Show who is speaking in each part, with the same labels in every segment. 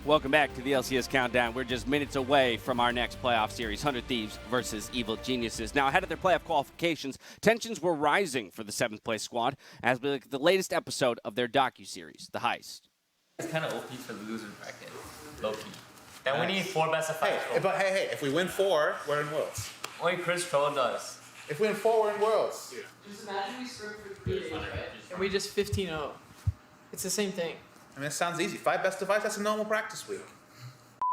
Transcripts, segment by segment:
Speaker 1: Welcome back to the LCS Countdown. We're just minutes away from our next playoff series, 100 Thieves versus Evil Geniuses. Now, ahead of their playoff qualifications, tensions were rising for the 7th place squad as we look at the latest episode of their docu-series, The Heist.
Speaker 2: It's kind of OP for the loser bracket, low-key. Then we need 4 best of 5.
Speaker 3: Hey, if we win 4, we're in Worlds.
Speaker 2: Only Chris trolled us.
Speaker 3: If we win 4, we're in Worlds.
Speaker 4: Just imagine we screw for 3 days, right? And we just 15-0. It's the same thing.
Speaker 3: I mean, it sounds easy. 5 best of 5, that's a normal practice week.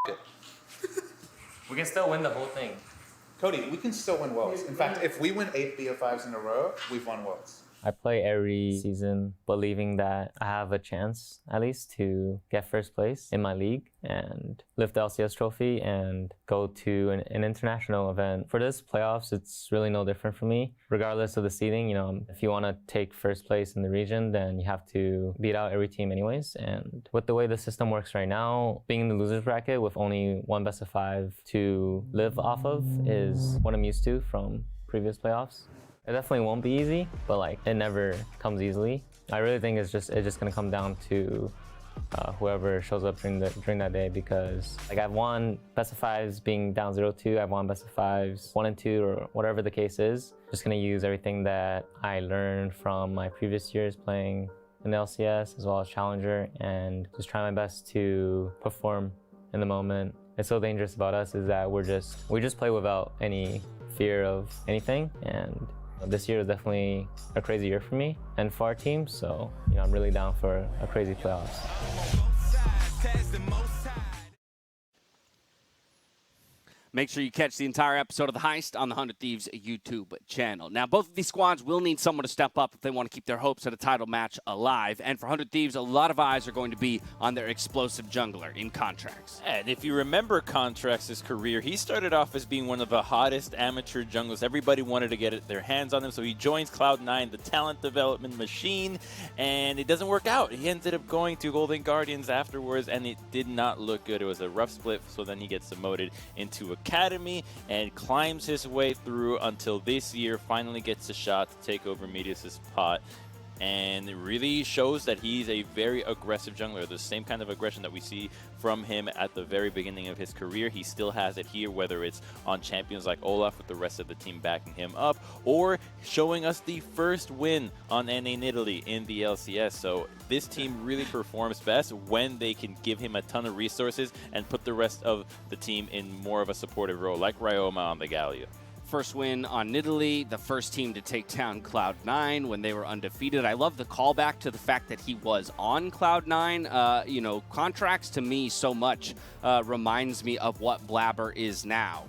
Speaker 3: It.
Speaker 2: We can still win the whole thing.
Speaker 3: Cody, we can still win Worlds. In fact, if we win 8 BO5s in a row, we've won Worlds.
Speaker 5: I play every season believing that I have a chance, at least, to get first place in my league and lift the LCS trophy and go to an international event. For this playoffs, it's really no different for me. Regardless of the seeding, if you want to take first place in the region, then you have to beat out every team anyways. And with the way the system works right now, being in the losers bracket with only 1 best of 5 to live off of is what I'm used to from previous playoffs. It definitely won't be easy, but it never comes easily. I really think it's just gonna come down to whoever shows up during that day, because I've won best of 5s being down 0-2, I've won best of 5s 1 and 2 or whatever the case is. Just gonna use everything that I learned from my previous years playing in the LCS as well as Challenger, and just try my best to perform in the moment. It's so dangerous about us is that we just play without any fear of anything, and this year is definitely a crazy year for me and for our team, so I'm really down for a crazy playoffs.
Speaker 1: Make sure you catch the entire episode of The Heist on the 100 Thieves YouTube channel. Now, both of these squads will need someone to step up if they want to keep their hopes at a title match alive. And for 100 Thieves, a lot of eyes are going to be on their explosive jungler in Contracts.
Speaker 6: And if you remember Contracts' career, he started off as being one of the hottest amateur junglers. Everybody wanted to get their hands on him, so he joins Cloud9, the talent development machine, and it doesn't work out. He ended up going to Golden Guardians afterwards, and it did not look good. It was a rough split, so then he gets demoted into Academy and climbs his way through until this year, finally gets a shot to take over Medius' spot. And it really shows that he's a very aggressive jungler. The same kind of aggression that we see from him at the very beginning of his career, he still has it here, whether it's on champions like Olaf with the rest of the team backing him up, or showing us the first win on NA Nidalee in the LCS. So this team really performs best when they can give him a ton of resources and put the rest of the team in more of a supportive role, like Ryoma on the Galio.
Speaker 1: First win on Nidalee, the first team to take down Cloud9 when they were undefeated. I love the callback to the fact that he was on Cloud9. Contracts to me so much reminds me of what Blabber is now,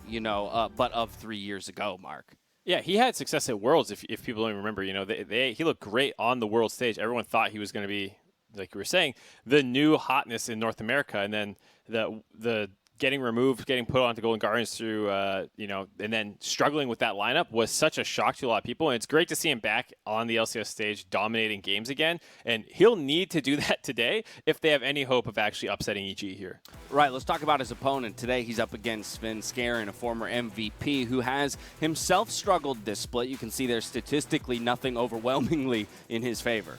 Speaker 1: but of 3 years ago, Mark.
Speaker 7: Yeah, he had success at Worlds, if people don't remember. He looked great on the World stage. Everyone thought he was going to be, like you were saying, the new hotness in North America. And then the getting removed, getting put onto Golden Guardians through, and then struggling with that lineup was such a shock to a lot of people. And it's great to see him back on the LCS stage dominating games again. And he'll need to do that today if they have any hope of actually upsetting EG here.
Speaker 1: Right, let's talk about his opponent. Today he's up against Svenskeren, a former MVP who has himself struggled this split. You can see there's statistically nothing overwhelmingly in his favor.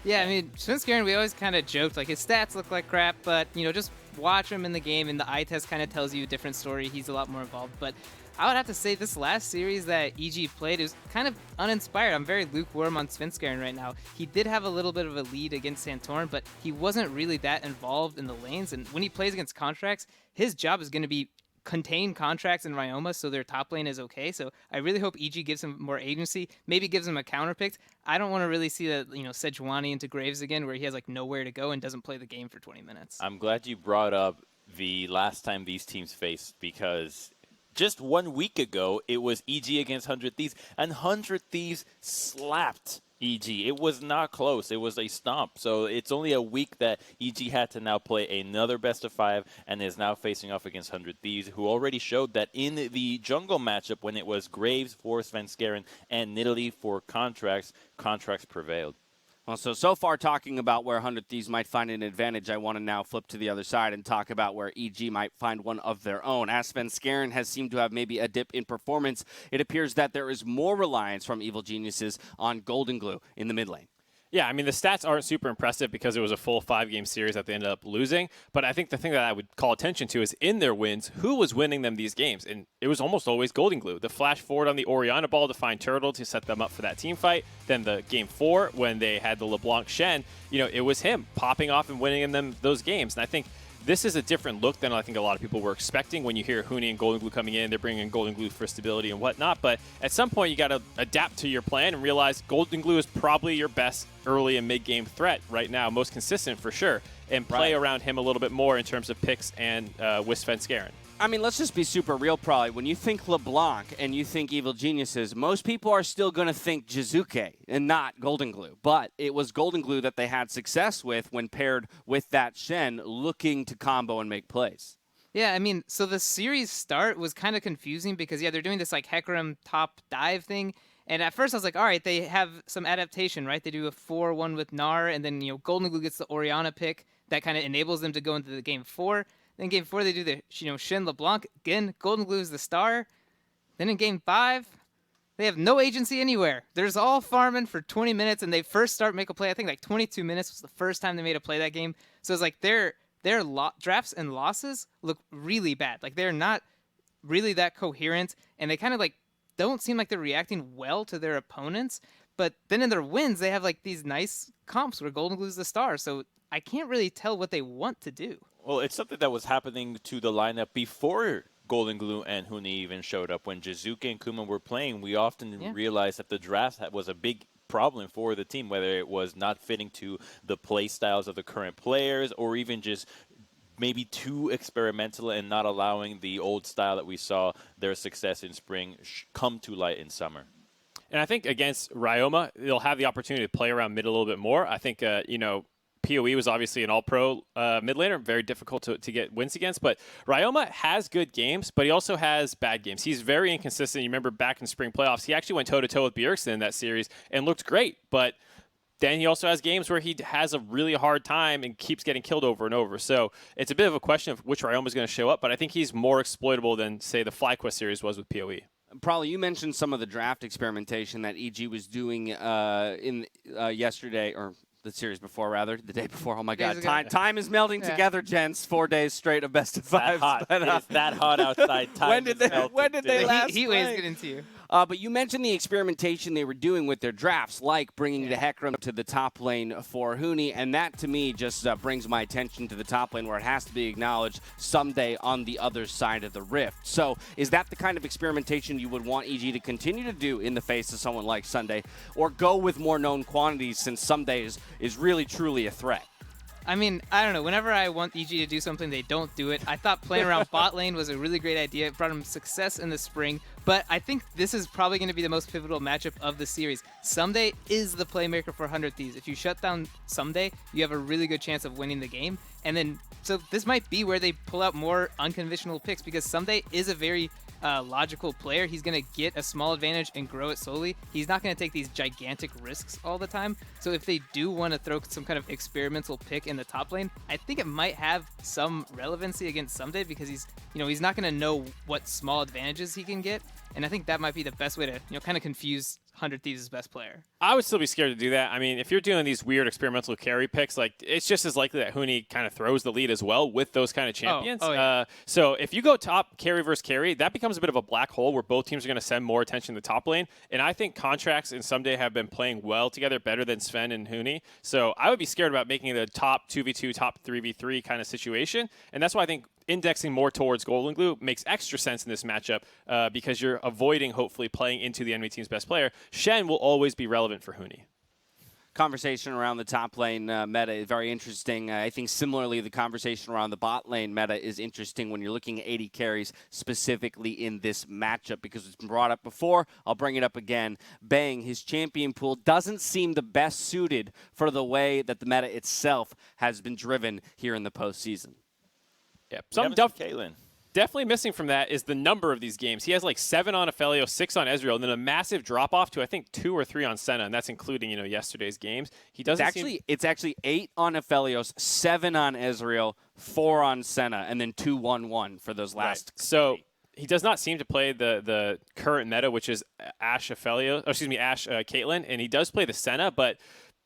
Speaker 4: Yeah, I mean, Svenskeren, we always kind of joked, his stats look like crap, but, just watch him in the game, and the eye test kind of tells you a different story. He's a lot more involved. But I would have to say this last series that EG played is kind of uninspired. I'm very lukewarm on Svenskeren right now. He did have a little bit of a lead against Santorin, but he wasn't really that involved in the lanes. And when he plays against Contracts, his job is going to be contain Contracts and Ryoma so their top lane is okay. So I really hope EG gives him more agency, maybe gives him a counter pick. I don't want to really see that, Sejuani into Graves again where he has nowhere to go and doesn't play the game for 20 minutes.
Speaker 6: I'm glad you brought up the last time these teams faced, because just 1 week ago it was EG against 100 Thieves, and 100 Thieves slapped EG. It was not close. It was a stomp. So it's only a week that EG had to now play another best of 5 and is now facing off against 100 Thieves, who already showed that in the jungle matchup when it was Graves for Svenskeren and Nidalee for Contracts, Contracts prevailed.
Speaker 1: Well, so far talking about where 100 Thieves might find an advantage, I want to now flip to the other side and talk about where EG might find one of their own. As Svenskeren has seemed to have maybe a dip in performance, it appears that there is more reliance from Evil Geniuses on Golden Glue in the mid lane.
Speaker 7: Yeah, I mean, the stats aren't super impressive because it was a full 5-game series that they ended up losing. But I think the thing that I would call attention to is in their wins, who was winning them these games? And it was almost always Golden Glue. The flash forward on the Oriana ball to find Turtle to set them up for that team fight. Then the game 4, when they had the LeBlanc Shen, it was him popping off and winning them those games. And I think this is a different look than I think a lot of people were expecting when you hear Huni and Golden Glue coming in. They're bringing in Golden Glue for stability and whatnot. But at some point, you got to adapt to your plan and realize Golden Glue is probably your best early and mid-game threat right now, most consistent for sure, and play around him a little bit more in terms of picks and with Svenskeren.
Speaker 1: I mean, let's just be super real, probably. When you think LeBlanc and you think Evil Geniuses, most people are still going to think Jizuke and not Golden Glue. But it was Golden Glue that they had success with when paired with that Shen looking to combo and make plays.
Speaker 4: Yeah, I mean, so the series start was kind of confusing because, they're doing this, like, Hecarim top dive thing. And at first I was like, all right, they have some adaptation, right? They do a 4-1 with Gnar, and then, Golden Glue gets the Oriana pick. That kind of enables them to go into the game 4. Then game 4, they do the Shen LeBlanc. Again, Golden Glue is the star. Then in game 5, they have no agency anywhere. There's all farming for 20 minutes, and they first start make a play. I think like 22 minutes was the first time they made a play that game. So it's like their drafts and losses look really bad. Like they're not really that coherent, and they kind of like don't seem like they're reacting well to their opponents. But then in their wins, they have like these nice comps where Golden Glue's the star. So I can't really tell what they want to do.
Speaker 6: Well, it's something that was happening to the lineup before Golden Glue and Huni even showed up. When Jizuke and Kuma were playing, we often realized that the draft was a big problem for the team, whether it was not fitting to the play styles of the current players or even just maybe too experimental and not allowing the old style that we saw their success in spring come to light in summer.
Speaker 7: And I think against Ryoma, they'll have the opportunity to play around mid a little bit more. I think, PoE was obviously an all-pro mid laner, very difficult to get wins against. But Ryoma has good games, but he also has bad games. He's very inconsistent. You remember back in spring playoffs, he actually went toe-to-toe with Bjergsen in that series and looked great. But then he also has games where he has a really hard time and keeps getting killed over and over. So it's a bit of a question of which Ryoma is going to show up. But I think he's more exploitable than, say, the FlyQuest series was with PoE.
Speaker 1: Probably you mentioned some of the draft experimentation that EG was doing yesterday, or the series before, rather, the day before. Oh my God, time is melding together, gents. 4 days straight of best of fives.
Speaker 6: It's that hot outside. Time
Speaker 1: when did they last?
Speaker 4: Heat waves get into you.
Speaker 1: But you mentioned the experimentation they were doing with their drafts, like bringing the Hecarim to the top lane for Huni, and that to me just brings my attention to the top lane where it has to be acknowledged someday on the other side of the rift. So is that the kind of experimentation you would want EG to continue to do in the face of someone like Sunday, or go with more known quantities since Sunday is really truly a threat?
Speaker 4: I mean, I don't know. Whenever I want EG to do something, they don't do it. I thought playing around bot lane was a really great idea. It brought them success in the spring. But I think this is probably going to be the most pivotal matchup of the series. Someday is the playmaker for 100 Thieves. If you shut down Someday, you have a really good chance of winning the game. And then, so this might be where they pull out more unconventional picks because Someday is a very logical player. He's going to get a small advantage and grow it slowly. He's not going to take these gigantic risks all the time. So if they do want to throw some kind of experimental pick in the top lane, I think it might have some relevancy against Someday because he's not going to know what small advantages he can get. And I think that might be the best way to, kind of confuse 100 Thieves' best player.
Speaker 7: I would still be scared to do that. I mean, if you're doing these weird experimental carry picks, like it's just as likely that Huni kind of throws the lead as well with those kind of champions. So if you go top carry versus carry, that becomes a bit of a black hole where both teams are going to send more attention to the top lane. And I think Contracts and Someday have been playing well together, better than Sven and Huni. So I would be scared about making it a top 2v2, top 3v3 kind of situation. And that's why I think indexing more towards Golden Glue makes extra sense in this matchup because you're avoiding, hopefully, playing into the enemy team's best player. Shen will always be relevant for Huni.
Speaker 1: Conversation around the top lane meta is very interesting. I think similarly, the conversation around the bot lane meta is interesting when you're looking at 80 carries specifically in this matchup because it's been brought up before. I'll bring it up again. Bang, his champion pool doesn't seem the best suited for the way that the meta itself has been driven here in the postseason.
Speaker 7: Yep.
Speaker 6: Caitlyn.
Speaker 7: Definitely missing from that is the number of these games. He has like 7 on Aphelios, 6 on Ezreal, and then a massive drop-off to, I think, 2 or 3 on Senna, and that's including, yesterday's games. It's
Speaker 1: actually 8 on Aphelios, 7 on Ezreal, 4 on Senna, and then 2-1-1 for those last.
Speaker 7: Right. So he does not seem to play the current meta, which is Ashe Caitlyn, and he does play the Senna, but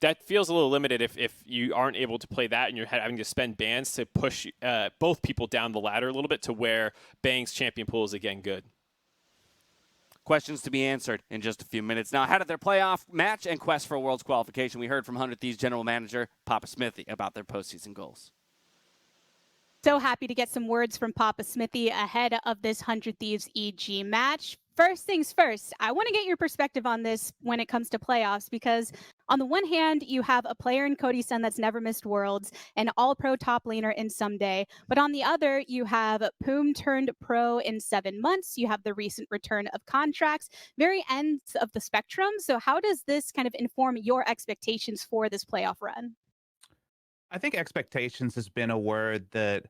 Speaker 7: that feels a little limited if you aren't able to play that and you're having to spend bans to push both people down the ladder a little bit to where Bang's champion pool is again good.
Speaker 1: Questions to be answered in just a few minutes. Now, ahead of their playoff match and quest for a Worlds qualification, we heard from 100 Thieves general manager Papa Smithy about their postseason goals.
Speaker 8: So happy to get some words from Papa Smithy ahead of this 100 Thieves EG match. First things first, I want to get your perspective on this when it comes to playoffs, because on the one hand, you have a player in Cody Sun that's never missed Worlds, an all-pro top laner in Someday. But on the other, you have Poom turned pro in 7 months. You have the recent return of contracts, very ends of the spectrum. So how does this kind of inform your expectations for this playoff run?
Speaker 3: I think expectations has been a word that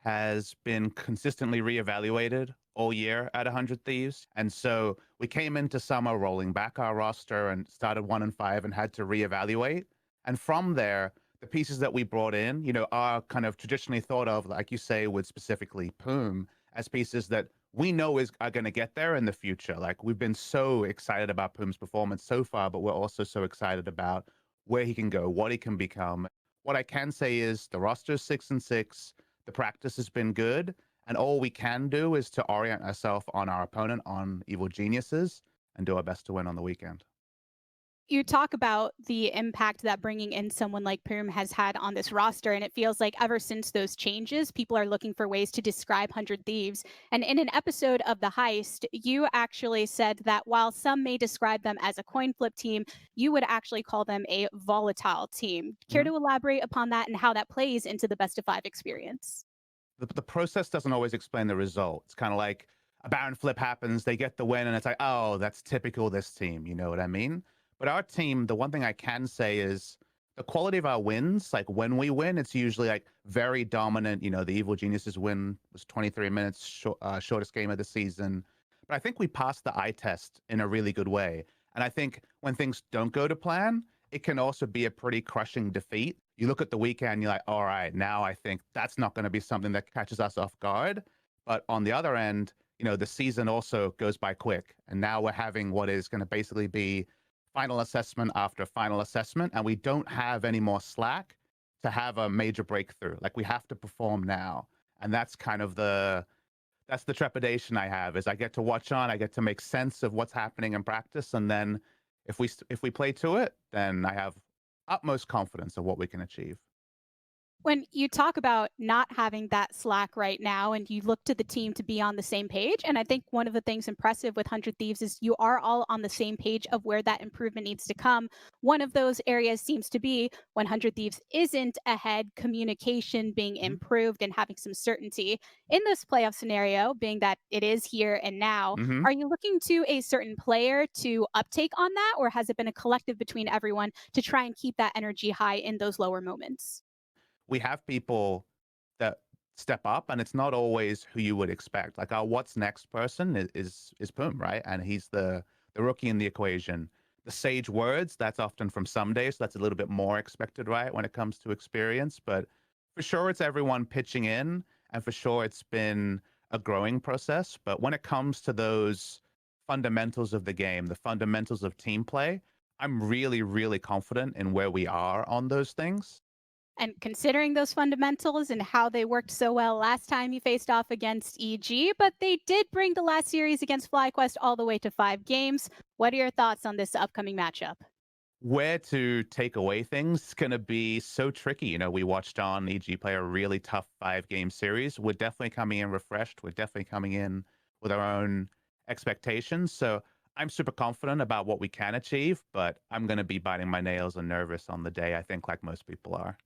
Speaker 3: has been consistently reevaluated all year at 100 Thieves. And so we came into summer rolling back our roster and started 1-5 and had to reevaluate. And from there, the pieces that we brought in, are kind of traditionally thought of, like you say, with specifically Poom, as pieces that we know are going to get there in the future. Like, we've been so excited about Poom's performance so far, but we're also so excited about where he can go, what he can become. What I can say is the roster is 6-6. The practice has been good, and all we can do is to orient ourselves on our opponent, on Evil Geniuses, and do our best to win on the weekend.
Speaker 8: You talk about the impact that bringing in someone like Poom has had on this roster, and it feels like ever since those changes, people are looking for ways to describe 100 Thieves. And in an episode of The Heist, you actually said that while some may describe them as a coin flip team, you would actually call them a volatile team. Care to elaborate upon that and how that plays into the best of 5 experience?
Speaker 3: The process doesn't always explain the result. It's kind of like a Baron flip happens, they get the win, and it's like, oh, that's typical this team. You know what I mean? But our team, the one thing I can say is the quality of our wins, like when we win, it's usually like very dominant. The Evil Geniuses win was 23 minutes, shortest game of the season. But I think we passed the eye test in a really good way. And I think when things don't go to plan, it can also be a pretty crushing defeat. You look at the weekend, you're like, all right, now I think that's not going to be something that catches us off guard. But on the other end, the season also goes by quick. And now we're having what is going to basically be final assessment after final assessment, and we don't have any more slack to have a major breakthrough. Like, we have to perform now. And that's kind of that's the trepidation I have, is I get to watch on, I get to make sense of what's happening in practice, and then if we play to it, then I have utmost confidence of what we can achieve.
Speaker 8: When you talk about not having that slack right now and you look to the team to be on the same page, and I think one of the things impressive with 100 Thieves is you are all on the same page of where that improvement needs to come. One of those areas seems to be when 100 Thieves isn't ahead, communication being improved and having some certainty. In this playoff scenario, being that it is here and now, are you looking to a certain player to uptake on that, or has it been a collective between everyone to try and keep that energy high in those lower moments?
Speaker 3: We have people that step up, and it's not always who you would expect. Like, our what's next person is Poom, right? And he's the rookie in the equation. The sage words, that's often from Someday, so that's a little bit more expected, right, when it comes to experience. But for sure, it's everyone pitching in, and for sure, it's been a growing process. But when it comes to those fundamentals of the game, the fundamentals of team play, I'm really, really confident in where we are on those things.
Speaker 8: And considering those fundamentals and how they worked so well last time you faced off against EG, but they did bring the last series against FlyQuest all the way to 5 games. What are your thoughts on this upcoming matchup?
Speaker 3: Where to take away things is going to be so tricky. We watched on EG play a really tough 5-game series. We're definitely coming in refreshed. We're definitely coming in with our own expectations. So I'm super confident about what we can achieve, but I'm going to be biting my nails and nervous on the day, I think, like most people are.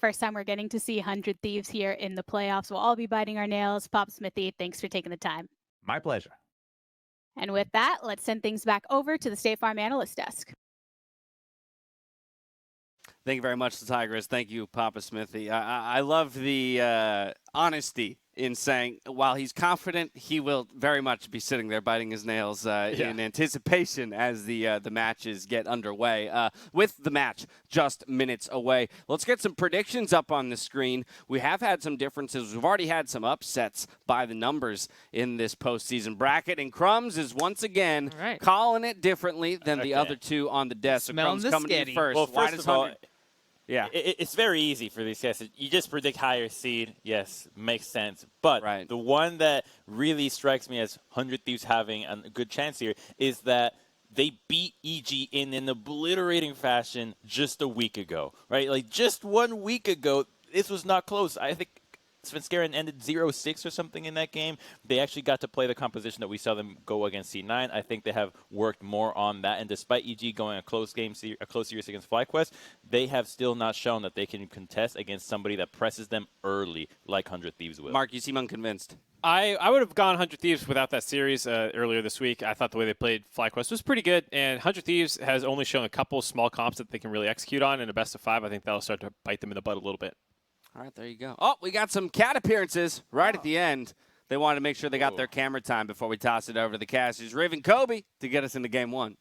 Speaker 8: First time we're getting to see 100 Thieves here in the playoffs. We'll all be biting our nails. Pop Smithy, thanks for taking the time.
Speaker 3: My pleasure.
Speaker 8: And with that, let's send things back over to the State Farm Analyst Desk.
Speaker 1: Thank you very much, the Tigers. Thank you, Papa Smithy. I love the honesty in saying while he's confident, he will very much be sitting there biting his nails in anticipation as the matches get underway. With the match just minutes away, let's get some predictions up on the screen. We have had some differences. We've already had some upsets by the numbers in this postseason bracket, and Crumbs is once again calling it differently than the other two on the desk. So Crumbs coming in first.
Speaker 6: Well, first of all,
Speaker 1: yeah,
Speaker 6: it's very easy for these guys. You just predict higher seed. Yes, makes sense. But the one that really strikes me as 100 Thieves having a good chance here is that they beat EG in an obliterating fashion just a week ago, right? Like just 1 week ago, this was not close. I think Svenskeren ended 0-6 or something in that game. They actually got to play the composition that we saw them go against C9. I think they have worked more on that. And despite EG going a close series against FlyQuest, they have still not shown that they can contest against somebody that presses them early like 100 Thieves will.
Speaker 1: Mark, you seem unconvinced.
Speaker 7: I would have gone 100 Thieves without that series earlier this week. I thought the way they played FlyQuest was pretty good, and 100 Thieves has only shown a couple small comps that they can really execute on in a best of 5. I think that'll start to bite them in the butt a little bit.
Speaker 1: All right, there you go. Oh, we got some cat appearances right at the end. They wanted to make sure they got their camera time before we toss it over to the casters. Riv and Kobe to get us into game one.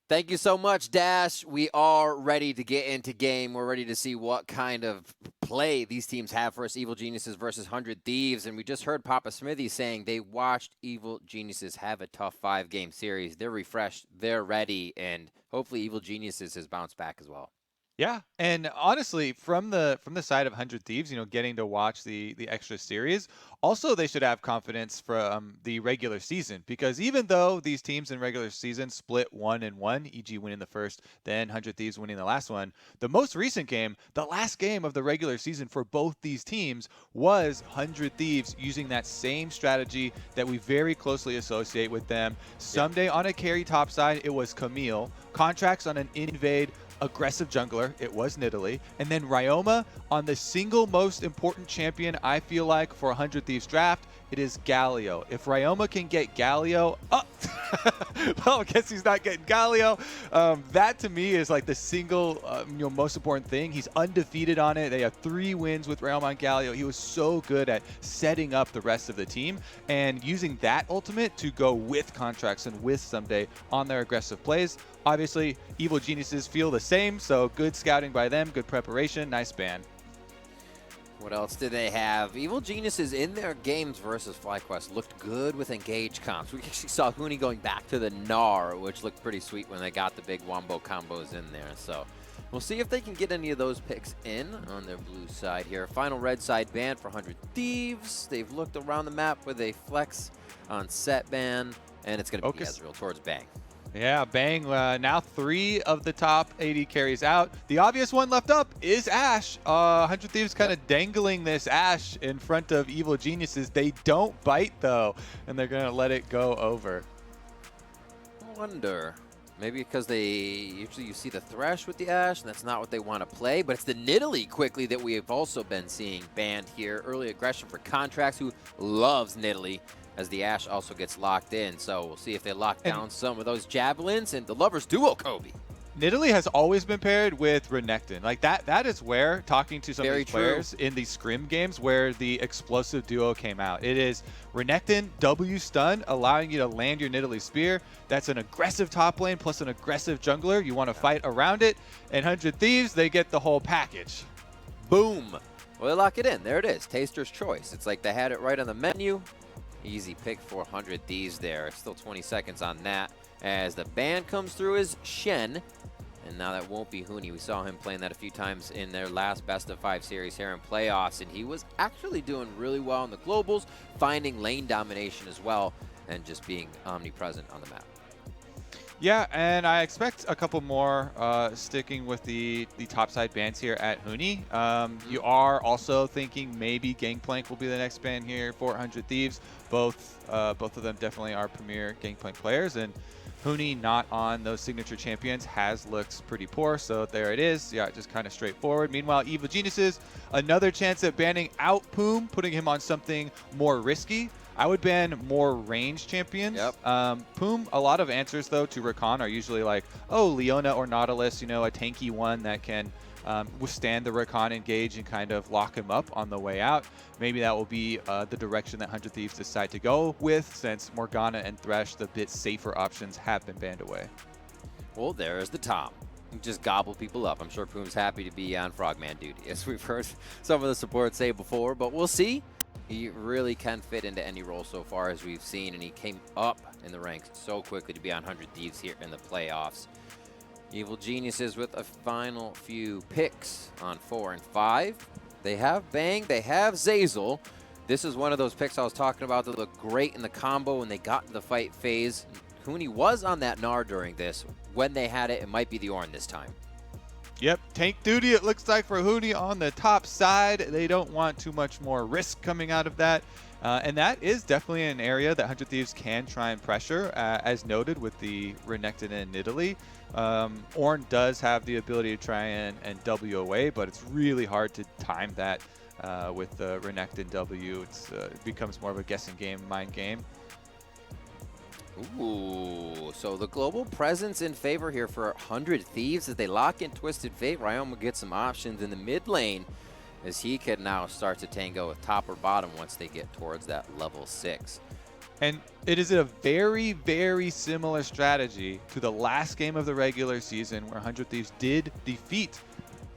Speaker 9: Thank you so much, Dash. We are ready to get into game. We're ready to see what kind of play these teams have for us. Evil Geniuses versus 100 Thieves. And we just heard Papa Smithy saying they watched Evil Geniuses have a tough 5-game series. They're refreshed. They're ready. And hopefully Evil Geniuses has bounced back as well.
Speaker 10: Yeah, and honestly, from the side of 100 Thieves, getting to watch the extra series, also they should have confidence from the regular season, because even though these teams in regular season split 1-1, EG winning the first, then 100 Thieves winning the last one, the most recent game, the last game of the regular season for both these teams was 100 Thieves using that same strategy that we very closely associate with them. Someday on a carry topside, it was Camille. Contracts on an invade aggressive jungler, it was Nidalee. And then Ryoma on the single most important champion, I feel like, for 100 Thieves draft, it is Galio. If Ryoma can get Galio, well, I guess he's not getting Galio. That to me is like the single most important thing. He's undefeated on it. They have 3 wins with Ryoma and Galio. He was so good at setting up the rest of the team and using that ultimate to go with Contracts and with Someday on their aggressive plays. Obviously, Evil Geniuses feel the same, so good scouting by them, good preparation, nice ban.
Speaker 9: What else did they have? Evil Geniuses in their games versus FlyQuest looked good with engage comps. We actually saw Huni going back to the Gnar, which looked pretty sweet when they got the big wombo combos in there. So we'll see if they can get any of those picks in on their blue side here. Final red side ban for 100 Thieves. They've looked around the map with a flex on set ban, and it's going to be Ezreal towards Bang.
Speaker 10: Yeah, Bang, now 3 of the top 80 carries out. The obvious one left up is Ashe. 100 Thieves kind of dangling this Ashe in front of Evil Geniuses. They don't bite, though, and they're going to let it go over.
Speaker 9: I wonder. Maybe because you see the Thresh with the Ashe, and that's not what they want to play. But it's the Nidalee quickly that we have also been seeing banned here. Early aggression for Contracts, who loves Nidalee, as the Ashe also gets locked in. So we'll see if they lock down some of those javelins and the Lovers duo, Kobe.
Speaker 10: Nidalee has always been paired with Renekton. Like that is where, talking to some of these players in these scrim games, where the explosive duo came out. It is Renekton, W stun, allowing you to land your Nidalee spear. That's an aggressive top lane plus an aggressive jungler. You want to fight around it. And 100 Thieves, they get the whole package.
Speaker 9: Boom. Well, they lock it in. There it is. Taster's choice. It's like they had it right on the menu. Easy pick for 100 Thieves there. Still 20 seconds on that. As the ban comes through is Shen. And now that won't be Huni. We saw him playing that a few times in their last best of 5 series here in playoffs. And he was actually doing really well in the globals, finding lane domination as well, and just being omnipresent on the map.
Speaker 10: Yeah, and I expect a couple more sticking with the topside bans here at Huni. You are also thinking maybe Gangplank will be the next ban here for 100 Thieves. Both of them definitely are premier Gangplank players, and Huni not on those signature champions has looked pretty poor, so there it is. Yeah, just kind of straightforward. Meanwhile, Evil Geniuses, another chance at banning out Poom, putting him on something more risky. I would ban more range champions.
Speaker 9: Yep.
Speaker 10: Poom, a lot of answers, though, to Rakan are usually like, oh, Leona or Nautilus, a tanky one that can withstand the Rakan engage and kind of lock him up on the way out. Maybe that will be the direction that 100 Thieves decide to go with, since Morgana and Thresh, the bit safer options, have been banned away.
Speaker 9: Well, there's the Tom. Just gobble people up. I'm sure Poom's happy to be on Frogman duty, as we've heard some of the support say before, but we'll see. He really can fit into any role so far, as we've seen, and he came up in the ranks so quickly to be on 100 Thieves here in the playoffs. Evil Geniuses with a final few picks on 4 and 5. They have Bang, they have Zeyzal. This is one of those picks I was talking about that looked great in the combo when they got to the fight phase. Huni was on that Gnar during this. When they had it, it might be the Ornn this time.
Speaker 10: Yep, tank duty it looks like for Huni on the top side. They don't want too much more risk coming out of that. And that is definitely an area that 100 Thieves can try and pressure, as noted with the Renekton and Nidalee. Ornn does have the ability to try and W away, but it's really hard to time that with the Renekton W. It becomes more of a guessing game, mind game.
Speaker 9: Ooh, so the global presence in favor here for 100 Thieves as they lock in Twisted Fate. Ryoma gets some options in the mid lane as he can now start to tango with top or bottom once they get towards that level 6.
Speaker 10: And it is a very, very similar strategy to the last game of the regular season where 100 Thieves did defeat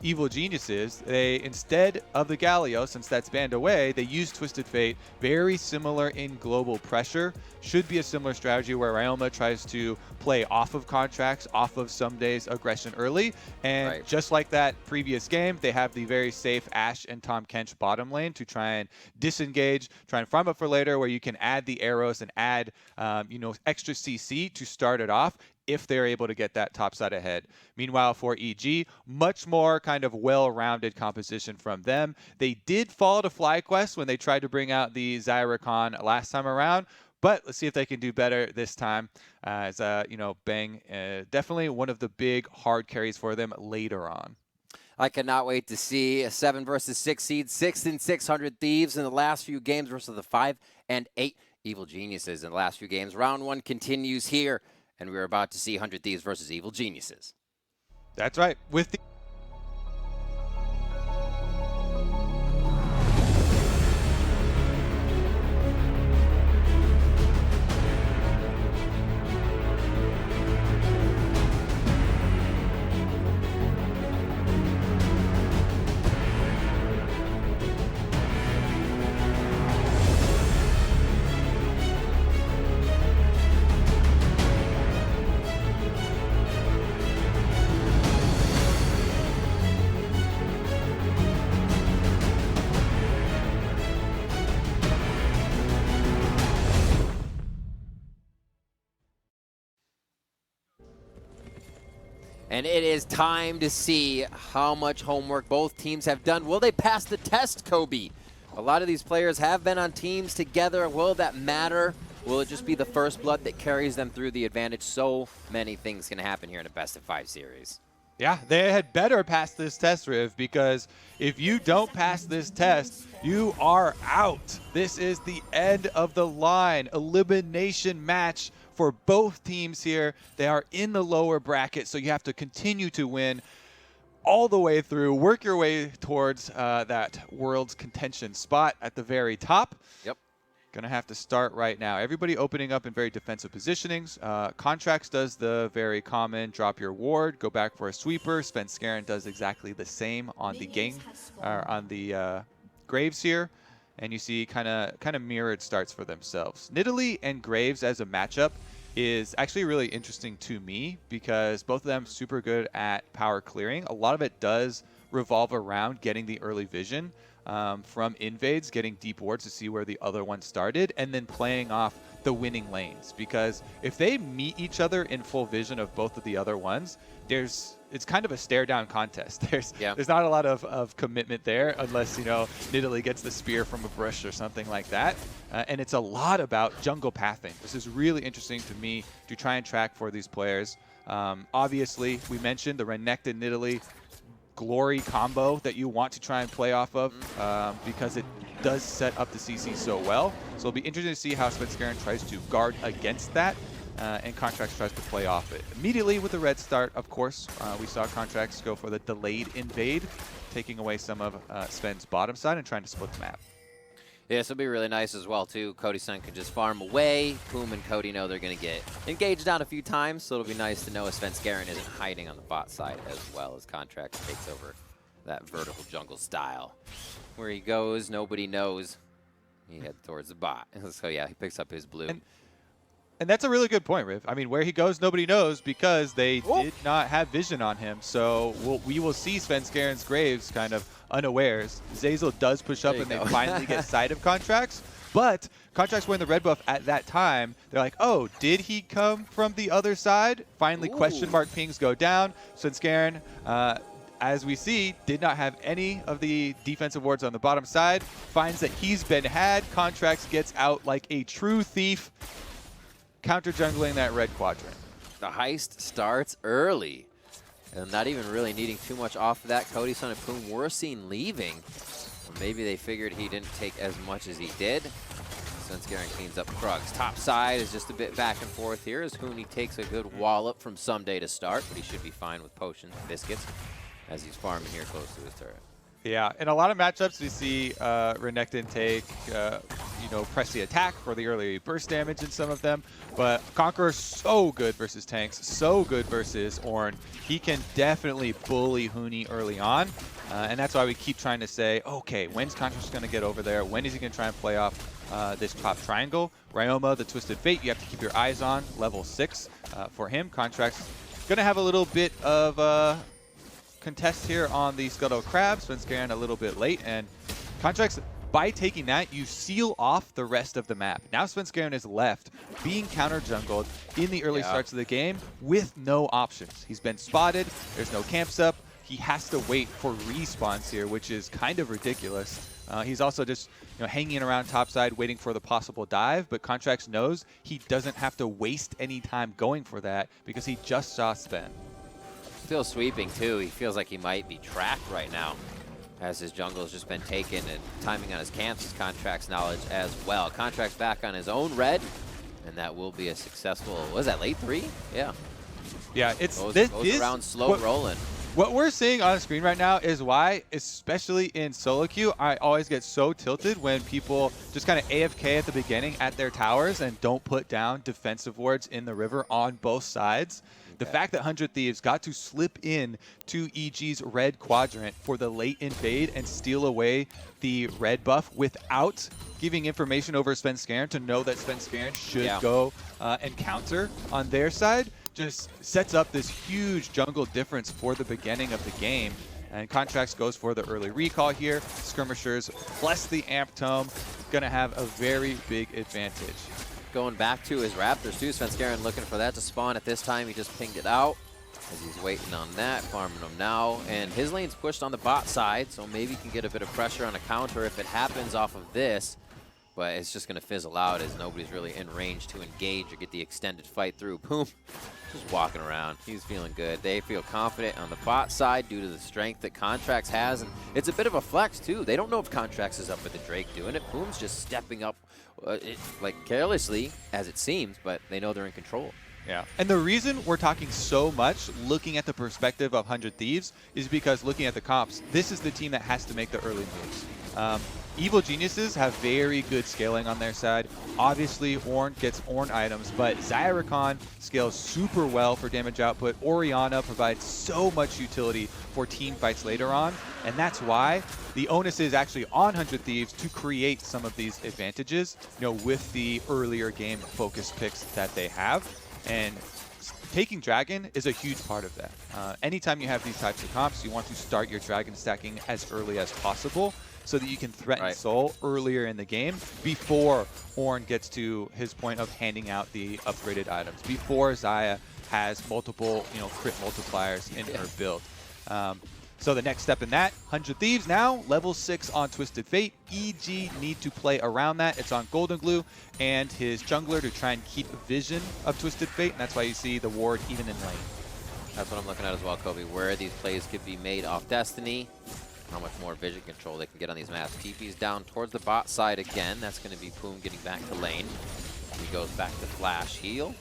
Speaker 10: Evil Geniuses. They, instead of the Galio, since that's banned away, they used Twisted Fate. Very similar in global pressure. Should be a similar strategy where Ryoma tries to play off of contracts, off of Ssumday's aggression early. And just like that previous game, they have the very safe Ashe and Tahm Kench bottom lane to try and disengage, try and farm up for later, where you can add the arrows and add extra CC to start it off, if they're able to get that top side ahead. Meanwhile, for EG, much more kind of well-rounded composition from them. They did fall to FlyQuest when they tried to bring out the Zyra last time around, but let's see if they can do better this time. As Bang, definitely one of the big hard carries for them later on.
Speaker 9: I cannot wait to see a 7 versus 6 seed, 6 and 600 Thieves in the last few games versus the 5 and 8 Evil Geniuses in the last few games. Round 1 continues here, and we're about to see 100 Thieves versus Evil Geniuses.
Speaker 10: That's right. With the
Speaker 9: And it is time to see how much homework both teams have done. Will they pass the test, Kobe? A lot of these players have been on teams together. Will that matter? Will it just be the first blood that carries them through the advantage? So many things can happen here in a best-of-5 series.
Speaker 10: Yeah, they had better pass this test, Riv, because if you don't pass this test, you are out. This is the end of the line. Elimination match for both teams here. They are in the lower bracket, so you have to continue to win all the way through, work your way towards that world's contention spot at the very top.
Speaker 9: Yep.
Speaker 10: Gonna have to start right now. Everybody opening up in very defensive positionings. Contracts does the very common drop your ward, go back for a sweeper. Svenskeren does exactly the same on the Graves here, and you see kind of mirrored starts for themselves. Nidalee and Graves as a matchup is actually really interesting to me because both of them super good at power clearing. A lot of it does revolve around getting the early vision from invades, getting deep wards to see where the other one started, and then playing off the winning lanes. Because if they meet each other in full vision of both of the other ones, it's kind of a stare down contest. There's not a lot of commitment there unless, Nidalee gets the spear from a bush or something like that. And it's a lot about jungle pathing. This is really interesting to me to try and track for these players. Obviously, we mentioned the Renekton Nidalee glory combo that you want to try and play off of because it does set up the CC so well. So it'll be interesting to see how Svenskeren tries to guard against that. and Contracts tries to play off it. Immediately with the red start, of course, we saw Contracts go for the delayed invade, taking away some of Sven's bottom side and trying to split the map.
Speaker 9: Yeah, this will be really nice as well, too. Cody-san can just farm away. Poom and Cody know they're going to get engaged down a few times, so it'll be nice to know Svenskeren isn't hiding on the bot side as well as Contracts takes over that vertical jungle style. Where he goes, nobody knows. He heads towards the bot. So, yeah, he picks up his blue.
Speaker 10: And that's a really good point, Riv. I mean, where he goes, nobody knows because they did not have vision on him. So we will see Svenskeren's Graves kind of unawares. Zeyzal does push up and they finally get sight of Contracts. But Contracts were in the red buff at that time. They're like, oh, did he come from the other side? Finally, question mark pings go down. Svenskeren, as we see, did not have any of the defensive wards on the bottom side. Finds that he's been had. Contracts gets out like a true thief, counter jungling that red quadrant.
Speaker 9: The heist starts early. And not even really needing too much off of that. Cody-san and Poom were seen leaving. Or maybe they figured he didn't take as much as he did. Svenskeren cleans up Krugs. Top side is just a bit back and forth here as Huni takes a good wallop from Someday to start, but he should be fine with potions, biscuits, as he's farming here close to his turret.
Speaker 10: Yeah, in a lot of matchups, we see Renekton take, press the attack for the early burst damage in some of them. But Conqueror so good versus tanks, so good versus Ornn. He can definitely bully Huni early on. And that's why we keep trying to say, okay, when's Contracts going to get over there? When is he going to try and play off this top triangle? Ryoma, the Twisted Fate, you have to keep your eyes on. Level 6 for him. Contracts going to have a little bit of contest here on the Scuttle Crab. Svenskeren a little bit late, and Contracts, by taking that, you seal off the rest of the map. Now Svenskeren is left being counter jungled in the early starts of the game with no options. He's been spotted, there's no camps up, he has to wait for respawns here, which is kind of ridiculous. He's also just hanging around topside waiting for the possible dive, but Contracts knows he doesn't have to waste any time going for that because he just saw Sven.
Speaker 9: Still sweeping too. He feels like he might be tracked right now as his jungle has just been taken, and timing on his camps is Contracts' knowledge as well. Contracts back on his own red, and that will be a successful, what was that, late 3? Yeah.
Speaker 10: Yeah, it's
Speaker 9: goes around slow rolling.
Speaker 10: What we're seeing on the screen right now is why, especially in solo queue, I always get so tilted when people just kind of AFK at the beginning at their towers and don't put down defensive wards in the river on both sides. The fact that 100 Thieves got to slip in to EG's red quadrant for the late invade and steal away the red buff without giving information over Svenskeren to know that Svenskeren should go and counter on their side just sets up this huge jungle difference for the beginning of the game. And Contracts goes for the early recall here. Skirmishers plus the Amp Tome, going to have a very big advantage.
Speaker 9: Going back to his Raptors too. Svenskeren looking for that to spawn. At this time, he just pinged it out as he's waiting on that, farming them now. And his lane's pushed on the bot side, so maybe he can get a bit of pressure on a counter if it happens off of this. But it's just going to fizzle out as nobody's really in range to engage or get the extended fight through. Boom. Just walking around. He's feeling good. They feel confident on the bot side due to the strength that Contracts has. And it's a bit of a flex, too. They don't know if Contracts is up with the Drake doing it. Boom's just stepping up like carelessly, as it seems, but they know they're in control.
Speaker 10: Yeah. And the reason we're talking so much looking at the perspective of 100 Thieves is because looking at the comps, this is the team that has to make the early moves. Evil Geniuses have very good scaling on their side. Obviously, Ornn gets Ornn items, but Xayah Rakan scales super well for damage output. Orianna provides so much utility for team fights later on, and that's why the onus is actually on 100 Thieves to create some of these advantages, with the earlier game focus picks that they have. And taking Dragon is a huge part of that. Anytime you have these types of comps, you want to start your Dragon stacking as early as possible so that you can threaten Soul earlier in the game before Ornn gets to his point of handing out the upgraded items, before Xayah has multiple, crit multipliers in her build. So the next step in that, 100 Thieves now, level 6 on Twisted Fate. EG need to play around that. It's on Golden Glue and his jungler to try and keep vision of Twisted Fate, and that's why you see the ward even in lane.
Speaker 9: That's what I'm looking at as well, Kobe, where these plays could be made off Destiny, how much more vision control they can get on these maps. TP's down towards the bot side again. That's going to be Poom getting back to lane. He goes back to Flash heal.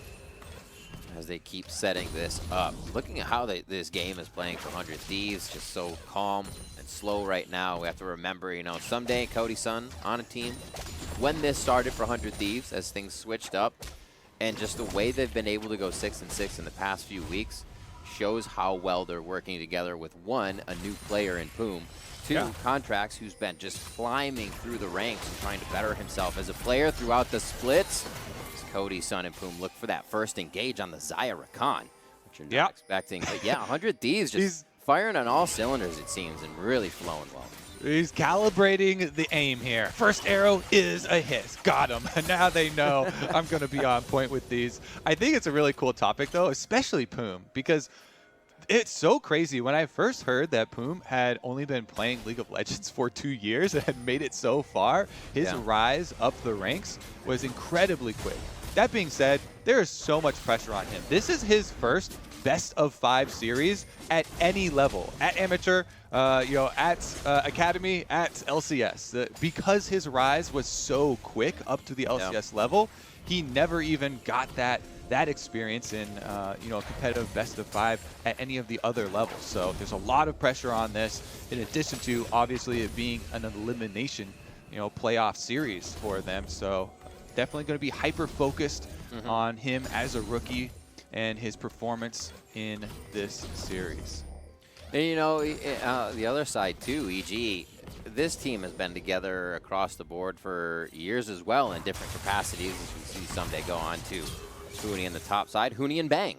Speaker 9: as they keep setting this up. Looking at how this game is playing for 100 Thieves, just so calm and slow right now. We have to remember, you know, someday Cody Sun on a team. When this started for 100 Thieves, as things switched up, and just the way they've been able to go 6-6 in the past few weeks shows how well they're working together with, one, a new player in Poom, two, Contracts, who's been just climbing through the ranks and trying to better himself as a player throughout the splits. Cody, Sun, and Poom look for that first engage on the Xayah Rakan, which you're not expecting. But yeah, 100 Thieves just firing on all cylinders, it seems, and really flowing well.
Speaker 10: He's calibrating the aim here. First arrow is a hit. Got him. And now they know I'm going to be on point with these. I think it's a really cool topic, though, especially Poom, because it's so crazy. When I first heard that Poom had only been playing League of Legends for 2 years and had made it so far, his rise up the ranks was incredibly quick. That being said, there is so much pressure on him. This is his first best of 5 series at any level, at amateur, at academy, at LCS. Because his rise was so quick up to the LCS level, he never even got that experience in a competitive best of 5 at any of the other levels. So there's a lot of pressure on this, in addition to obviously it being an elimination, playoff series for them. So definitely going to be hyper focused on him as a rookie and his performance in this series.
Speaker 9: And the other side too, EG, this team has been together across the board for years as well in different capacities, as we see someday go on to Huni in the top side, Huni and Bang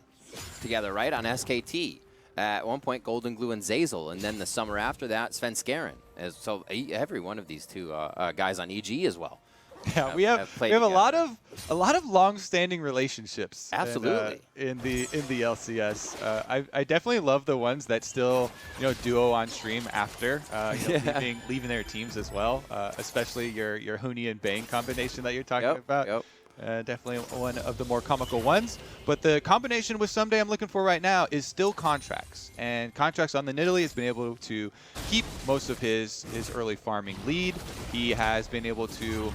Speaker 9: together, right, on SKT. At one point, Golden Glue and Zeyzal, and then the summer after that, Svenskeren. So every one of these two guys on EG as well.
Speaker 10: Yeah, we have a lot of long-standing relationships.
Speaker 9: Absolutely.
Speaker 10: In the LCS, I definitely love the ones that still duo on stream after leaving their teams as well. Especially your Huni and Bang combination that you're talking about. Definitely one of the more comical ones. But the combination with Someday I'm looking for right now is still Contracts. And Contracts on the Nidalee has been able to keep most of his early farming lead. He has been able to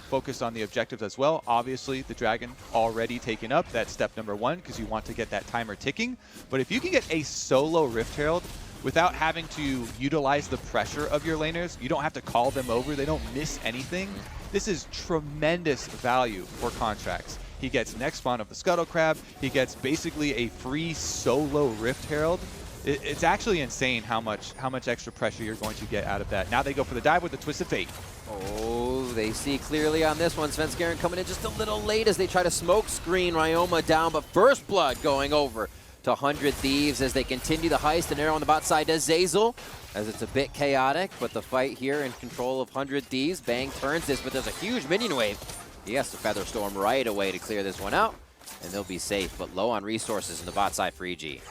Speaker 10: focus on the objectives as well. Obviously, the Dragon already taken up. That's step number 1, because you want to get that timer ticking. But if you can get a solo Rift Herald without having to utilize the pressure of your laners, you don't have to call them over. They don't miss anything. This is tremendous value for Contracts. He gets next spawn of the Scuttle Crab. He gets basically a free solo Rift Herald. It's actually insane how much extra pressure you're going to get out of that. Now they go for the dive with the Twisted Fate.
Speaker 9: Oh, they see clearly on this one. Svenskeren coming in just a little late as they try to smoke screen Ryoma down, but First Blood going over to 100 Thieves as they continue the heist. An arrow on the bot side does Zeyzal, as it's a bit chaotic, but the fight here in control of 100 Thieves. Bang turns this, but there's a huge minion wave. He has to Feather Storm right away to clear this one out, and they'll be safe, but low on resources in the bot side for EG.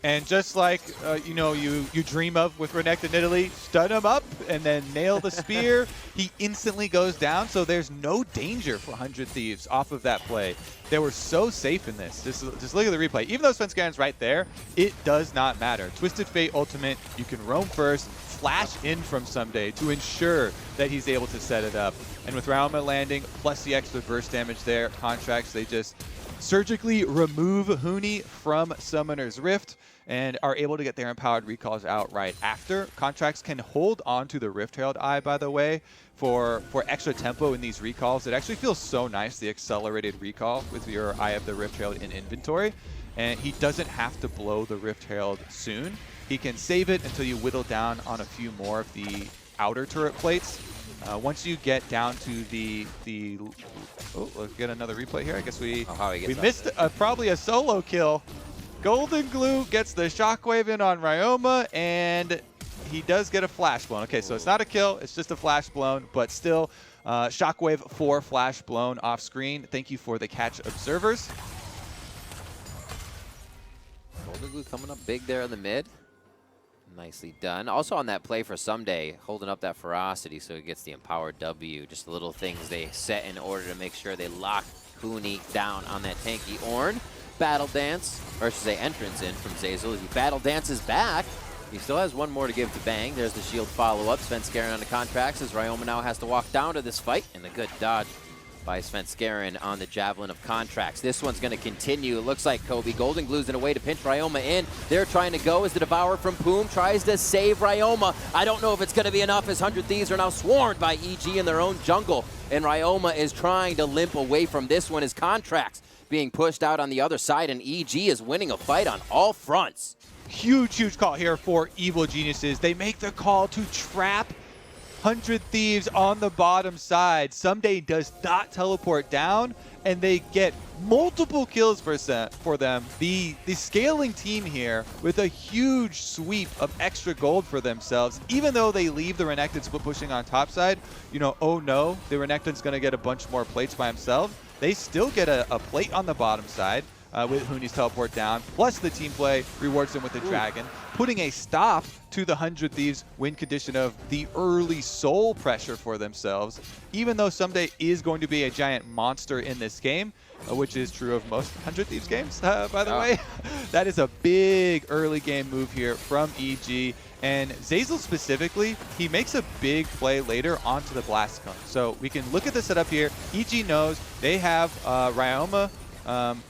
Speaker 10: And just like, you dream of with Renekton Nidalee, stun him up and then nail the spear. He instantly goes down, so there's no danger for 100 Thieves off of that play. They were so safe in this. Just look at the replay. Even though Svenskeren's right there, it does not matter. Twisted Fate ultimate, you can roam first, flash in from Someday to ensure that he's able to set it up. And with Ryoma landing, plus the extra burst damage there, Contracts, they just surgically remove Huni from Summoner's Rift and are able to get their empowered recalls out right after. Contracts can hold on to the Rift Herald Eye, by the way, for extra tempo in these recalls. It actually feels so nice, the accelerated recall with your Eye of the Rift Herald in inventory. And he doesn't have to blow the Rift Herald soon. He can save it until you whittle down on a few more of the outer turret plates. Once you get down to oh, let's get another replay here. I guess we missed probably a solo kill. Golden Glue gets the shockwave in on Ryoma, and he does get a flash blown. Okay, so it's not a kill, it's just a flash blown, but still, shockwave for flash blown off screen. Thank you for the catch, observers.
Speaker 9: Golden Glue coming up big there in the mid. Nicely done. Also on that play for Someday, holding up that ferocity so he gets the empowered W. Just the little things they set in order to make sure they lock Huni down on that tanky Ornn. Battle Dance, or I should say entrance in from Zeyzal. He Battle Dances back. He still has one more to give to Bang. There's the shield follow-up. Svenskeren on the Contracts as Ryoma now has to walk down to this fight. And a good dodge by Svenskeren on the Javelin of Contracts. This one's going to continue. It looks like Kobe Golden Glue's in a way to pinch Ryoma in. They're trying to go as the Devourer from Poom tries to save Ryoma. I don't know if it's going to be enough as 100 Thieves are now swarmed by EG in their own jungle. And Ryoma is trying to limp away from this one as Contracts being pushed out on the other side, and EG is winning a fight on all fronts.
Speaker 10: Huge call here for Evil Geniuses. They make the call to trap 100 Thieves on the bottom side. Someday does not teleport down, and they get multiple kills for them. The scaling team here with a huge sweep of extra gold for themselves, even though they leave the Renekton split pushing on top side. You know, oh no, the Renekton's going to get a bunch more plates by himself. They still get a plate on the bottom side with Huni's teleport down, plus the team play rewards them with a dragon, putting a stop to the 100 Thieves win condition of the early soul pressure for themselves, even though Someday is going to be a giant monster in this game, which is true of most 100 Thieves games, by the way. That is a big early game move here from EG. And Zeyzal specifically, he makes a big play later onto the Blast Cone. So we can look at the setup here. EG knows they have Ryoma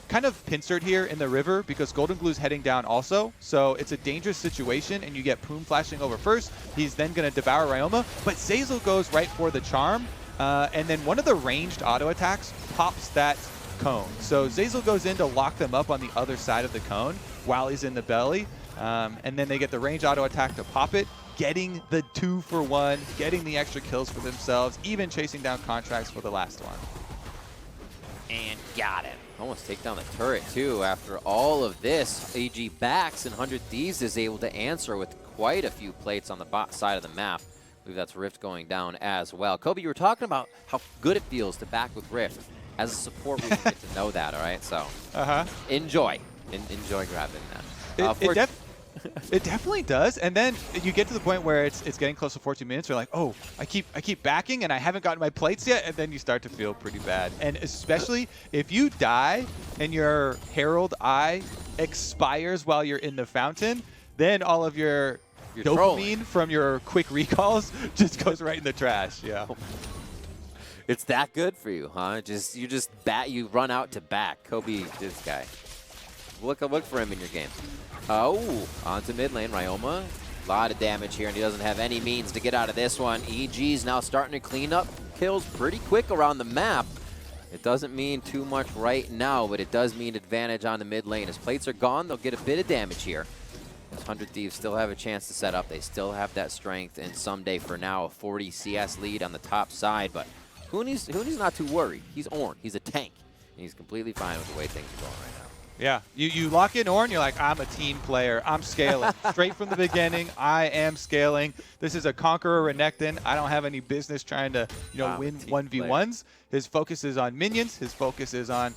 Speaker 10: kind of pincered here in the river because Golden Glue's heading down also. So it's a dangerous situation, and you get Poom flashing over first. He's then going to devour Ryoma, but Zeyzal goes right for the charm. And then one of the ranged auto attacks pops that cone. So Zeyzal goes in to lock them up on the other side of the cone while he's in the belly. And then they get the range auto attack to pop it, getting the 2-for-1, getting the extra kills for themselves, even chasing down Contracts for the last one.
Speaker 9: And got him. Almost take down the turret too. After all of this, AG backs, and 100 Thieves is able to answer with quite a few plates on the bot side of the map. I believe that's Rift going down as well. Kobe, you were talking about how good it feels to back with Rift. As a support, we get to know that, all right? So enjoy. Enjoy grabbing that.
Speaker 10: It definitely does. And then you get to the point where it's getting close to 14 minutes. You're like, oh, I keep backing and I haven't gotten my plates yet. And then you start to feel pretty bad. And especially if you die and your Herald Eye expires while you're in the fountain, then all of your dopamine from your quick recalls just goes right in the trash. Yeah.
Speaker 9: It's that good for you, huh? You run out to back. Kobe, this guy. Look for him in your game. Oh, onto mid lane, Ryoma. A lot of damage here, and he doesn't have any means to get out of this one. EG's now starting to clean up kills pretty quick around the map. It doesn't mean too much right now, but it does mean advantage on the mid lane. As plates are gone, they'll get a bit of damage here. As 100 Thieves still have a chance to set up. They still have that strength, and Someday for now a 40 CS lead on the top side, but Huni's not too worried. He's Ornn. He's a tank, and he's completely fine with the way things are going right now.
Speaker 10: Yeah, you lock in Ornn, you're like, I'm a team player. I'm scaling. Straight from the beginning, I am scaling. This is a Conqueror Renekton. I don't have any business trying to, win 1v1s. His focus is on minions. His focus is on,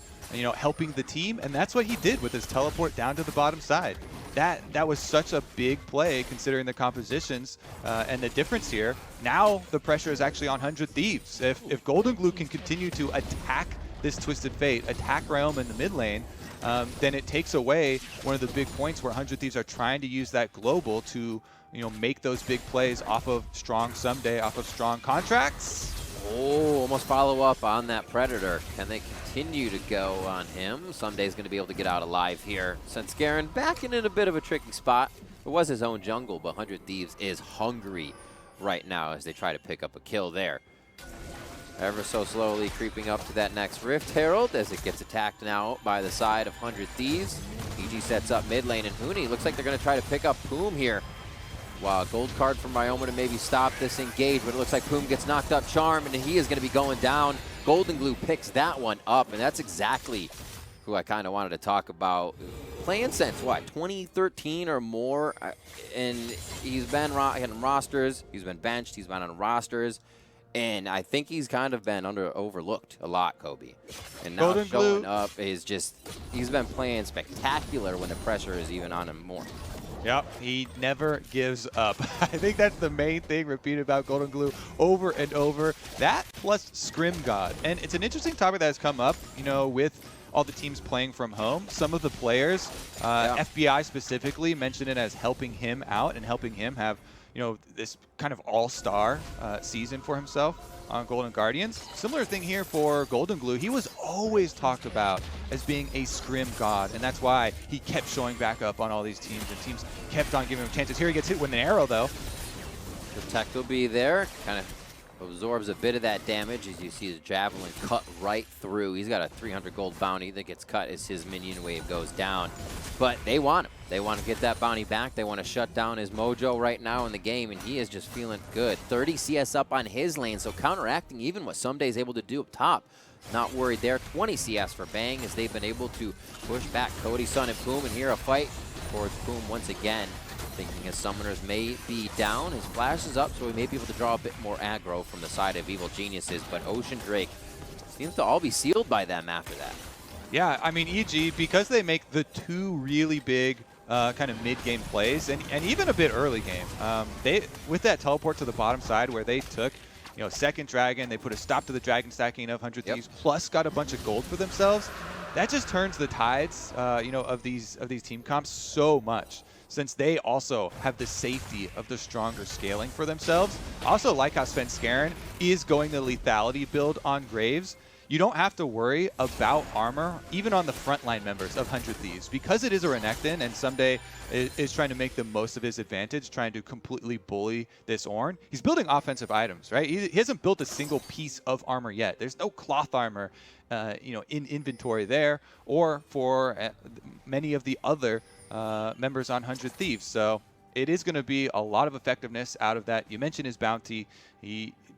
Speaker 10: helping the team, and that's what he did with his teleport down to the bottom side. That was such a big play considering the compositions and the difference here. Now the pressure is actually on 100 Thieves. If Golden Glue can continue to attack this Twisted Fate, attack Ryoma in the mid lane, then it takes away one of the big points where 100 Thieves are trying to use that global to, make those big plays off of strong Someday, off of strong Contracts.
Speaker 9: Oh, almost follow up on that Predator. Can they continue to go on him? Someday's going to be able to get out alive here. Svenskeren back in a bit of a tricky spot. It was his own jungle, but 100 Thieves is hungry right now as they try to pick up a kill there. Ever so slowly creeping up to that next Rift Herald as it gets attacked now by the side of 100 Thieves. EG sets up mid lane, and Huni looks like they're going to try to pick up Poom here. Wow, gold card from Ryoma to maybe stop this engage, but it looks like Poom gets knocked up charm, and he is going to be going down. Golden Glue picks that one up, and that's exactly who I kind of wanted to talk about. Playing since, 2013 or more, and he's been on rosters, he's been benched, he's been on rosters, and I think he's kind of been overlooked a lot, Kobe. And now
Speaker 10: Golden
Speaker 9: showing
Speaker 10: Glue
Speaker 9: up is he's been playing spectacular when the pressure is even on him more.
Speaker 10: Yep, he never gives up. I think that's the main thing repeated about Golden Glue over and over. That plus Scrim God. And it's an interesting topic that has come up, with all the teams playing from home. Some of the players, FBI specifically, mentioned it as helping him out and helping him have, this kind of all-star season for himself on Golden Guardians. Similar thing here for Golden Glue. He was always talked about as being a scrim god, and that's why he kept showing back up on all these teams, and teams kept on giving him chances. Here he gets hit with an arrow, though.
Speaker 9: Protect will be there, kind of absorbs a bit of that damage as you see his javelin cut right through. He's got a 300 gold bounty that gets cut as his minion wave goes down. But they want him. They want to get that bounty back. They want to shut down his mojo right now in the game, and he is just feeling good. 30 CS up on his lane, so counteracting even what Someday's able to do up top. Not worried there. 20 CS for Bang as they've been able to push back Cody, Sun, and Poom, and here a fight towards Poom once again. Thinking his summoners may be down. His flash is up, so he may be able to draw a bit more aggro from the side of Evil Geniuses, but Ocean Drake seems to all be sealed by them after that.
Speaker 10: Yeah, I mean, EG, because they make the two really big kind of mid-game plays, and even a bit early game, they with that teleport to the bottom side where they took second dragon, they put a stop to the dragon stacking of 100 Thieves, plus got a bunch of gold for themselves. That just turns the tides, of these team comps so much, since they also have the safety of the stronger scaling for themselves. Also, like how Svenskeren is going the lethality build on Graves, you don't have to worry about armor, even on the frontline members of 100 Thieves, because it is a Renekton, and Someday is trying to make the most of his advantage, trying to completely bully this Ornn. He's building offensive items, right? He hasn't built a single piece of armor yet. There's no cloth armor, in inventory there, or for many of the other members on 100 Thieves. So it is going to be a lot of effectiveness out of that. You mentioned his bounty.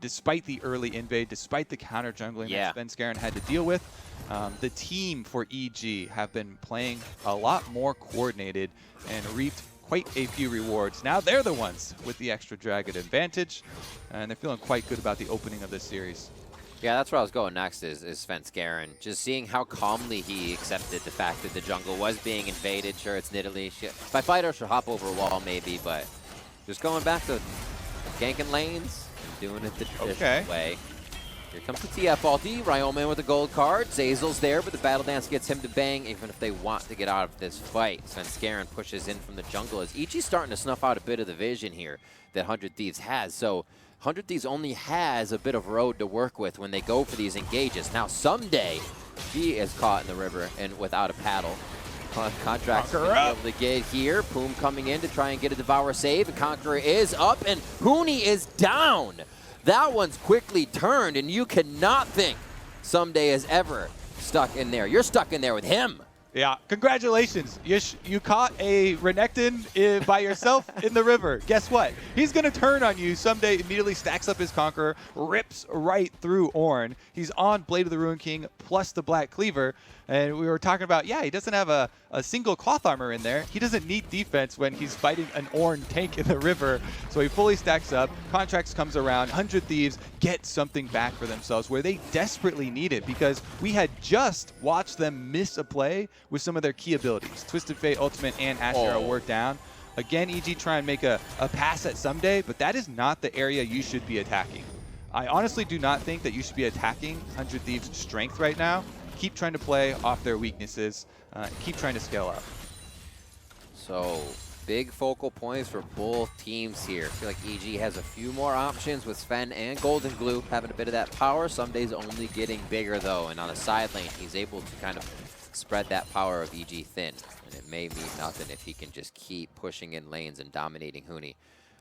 Speaker 10: Despite the early invade, despite the counter jungling that Svenskeren had to deal with, the team for EG have been playing a lot more coordinated and reaped quite a few rewards. Now they're the ones with the extra dragon advantage, and they're feeling quite good about the opening of this series.
Speaker 9: Yeah, that's where I was going next is Svenskeren. Just seeing how calmly he accepted the fact that the jungle was being invaded. Sure, it's Nidalee. If I fight her, she'll hop over a wall maybe, but just going back to ganking lanes and doing it the traditional way. Here comes the TF ulti. Ryoman with a gold card. Zazel's there, but the Battle Dance gets him to Bang even if they want to get out of this fight. Svenskeren pushes in from the jungle as Ichi's starting to snuff out a bit of the vision here that 100 Thieves has. So 100 Thieves only has a bit of road to work with when they go for these engages. Now, Someday, he is caught in the river and without a paddle. Contract's able to get here. Poom coming in to try and get a Devour save. And Conqueror is up, and Huni is down. That one's quickly turned, and you cannot think Someday is ever stuck in there. You're stuck in there with him.
Speaker 10: Yeah, congratulations. You caught a Renekton by yourself in the river. Guess what? He's going to turn on you. Someday immediately stacks up his Conqueror, rips right through Ornn. He's on Blade of the Ruined King plus the Black Cleaver. And we were talking about, he doesn't have a single cloth armor in there. He doesn't need defense when he's fighting an Ornn tank in the river. So he fully stacks up. Contracts comes around. 100 Thieves get something back for themselves where they desperately need it, because we had just watched them miss a play with some of their key abilities. Twisted Fate, Ultimate, and Ash Arrow were down. Again, EG try and make a pass at Someday, but that is not the area you should be attacking. I honestly do not think that you should be attacking 100 Thieves' strength right now. Keep trying to play off their weaknesses. Keep trying to scale up.
Speaker 9: So, big focal points for both teams here. I feel like EG has a few more options with Sven and Golden Glue having a bit of that power. Someday's only getting bigger, though, and on the side lane, he's able to kind of spread that power of EG thin. And it may mean nothing if he can just keep pushing in lanes and dominating Huni.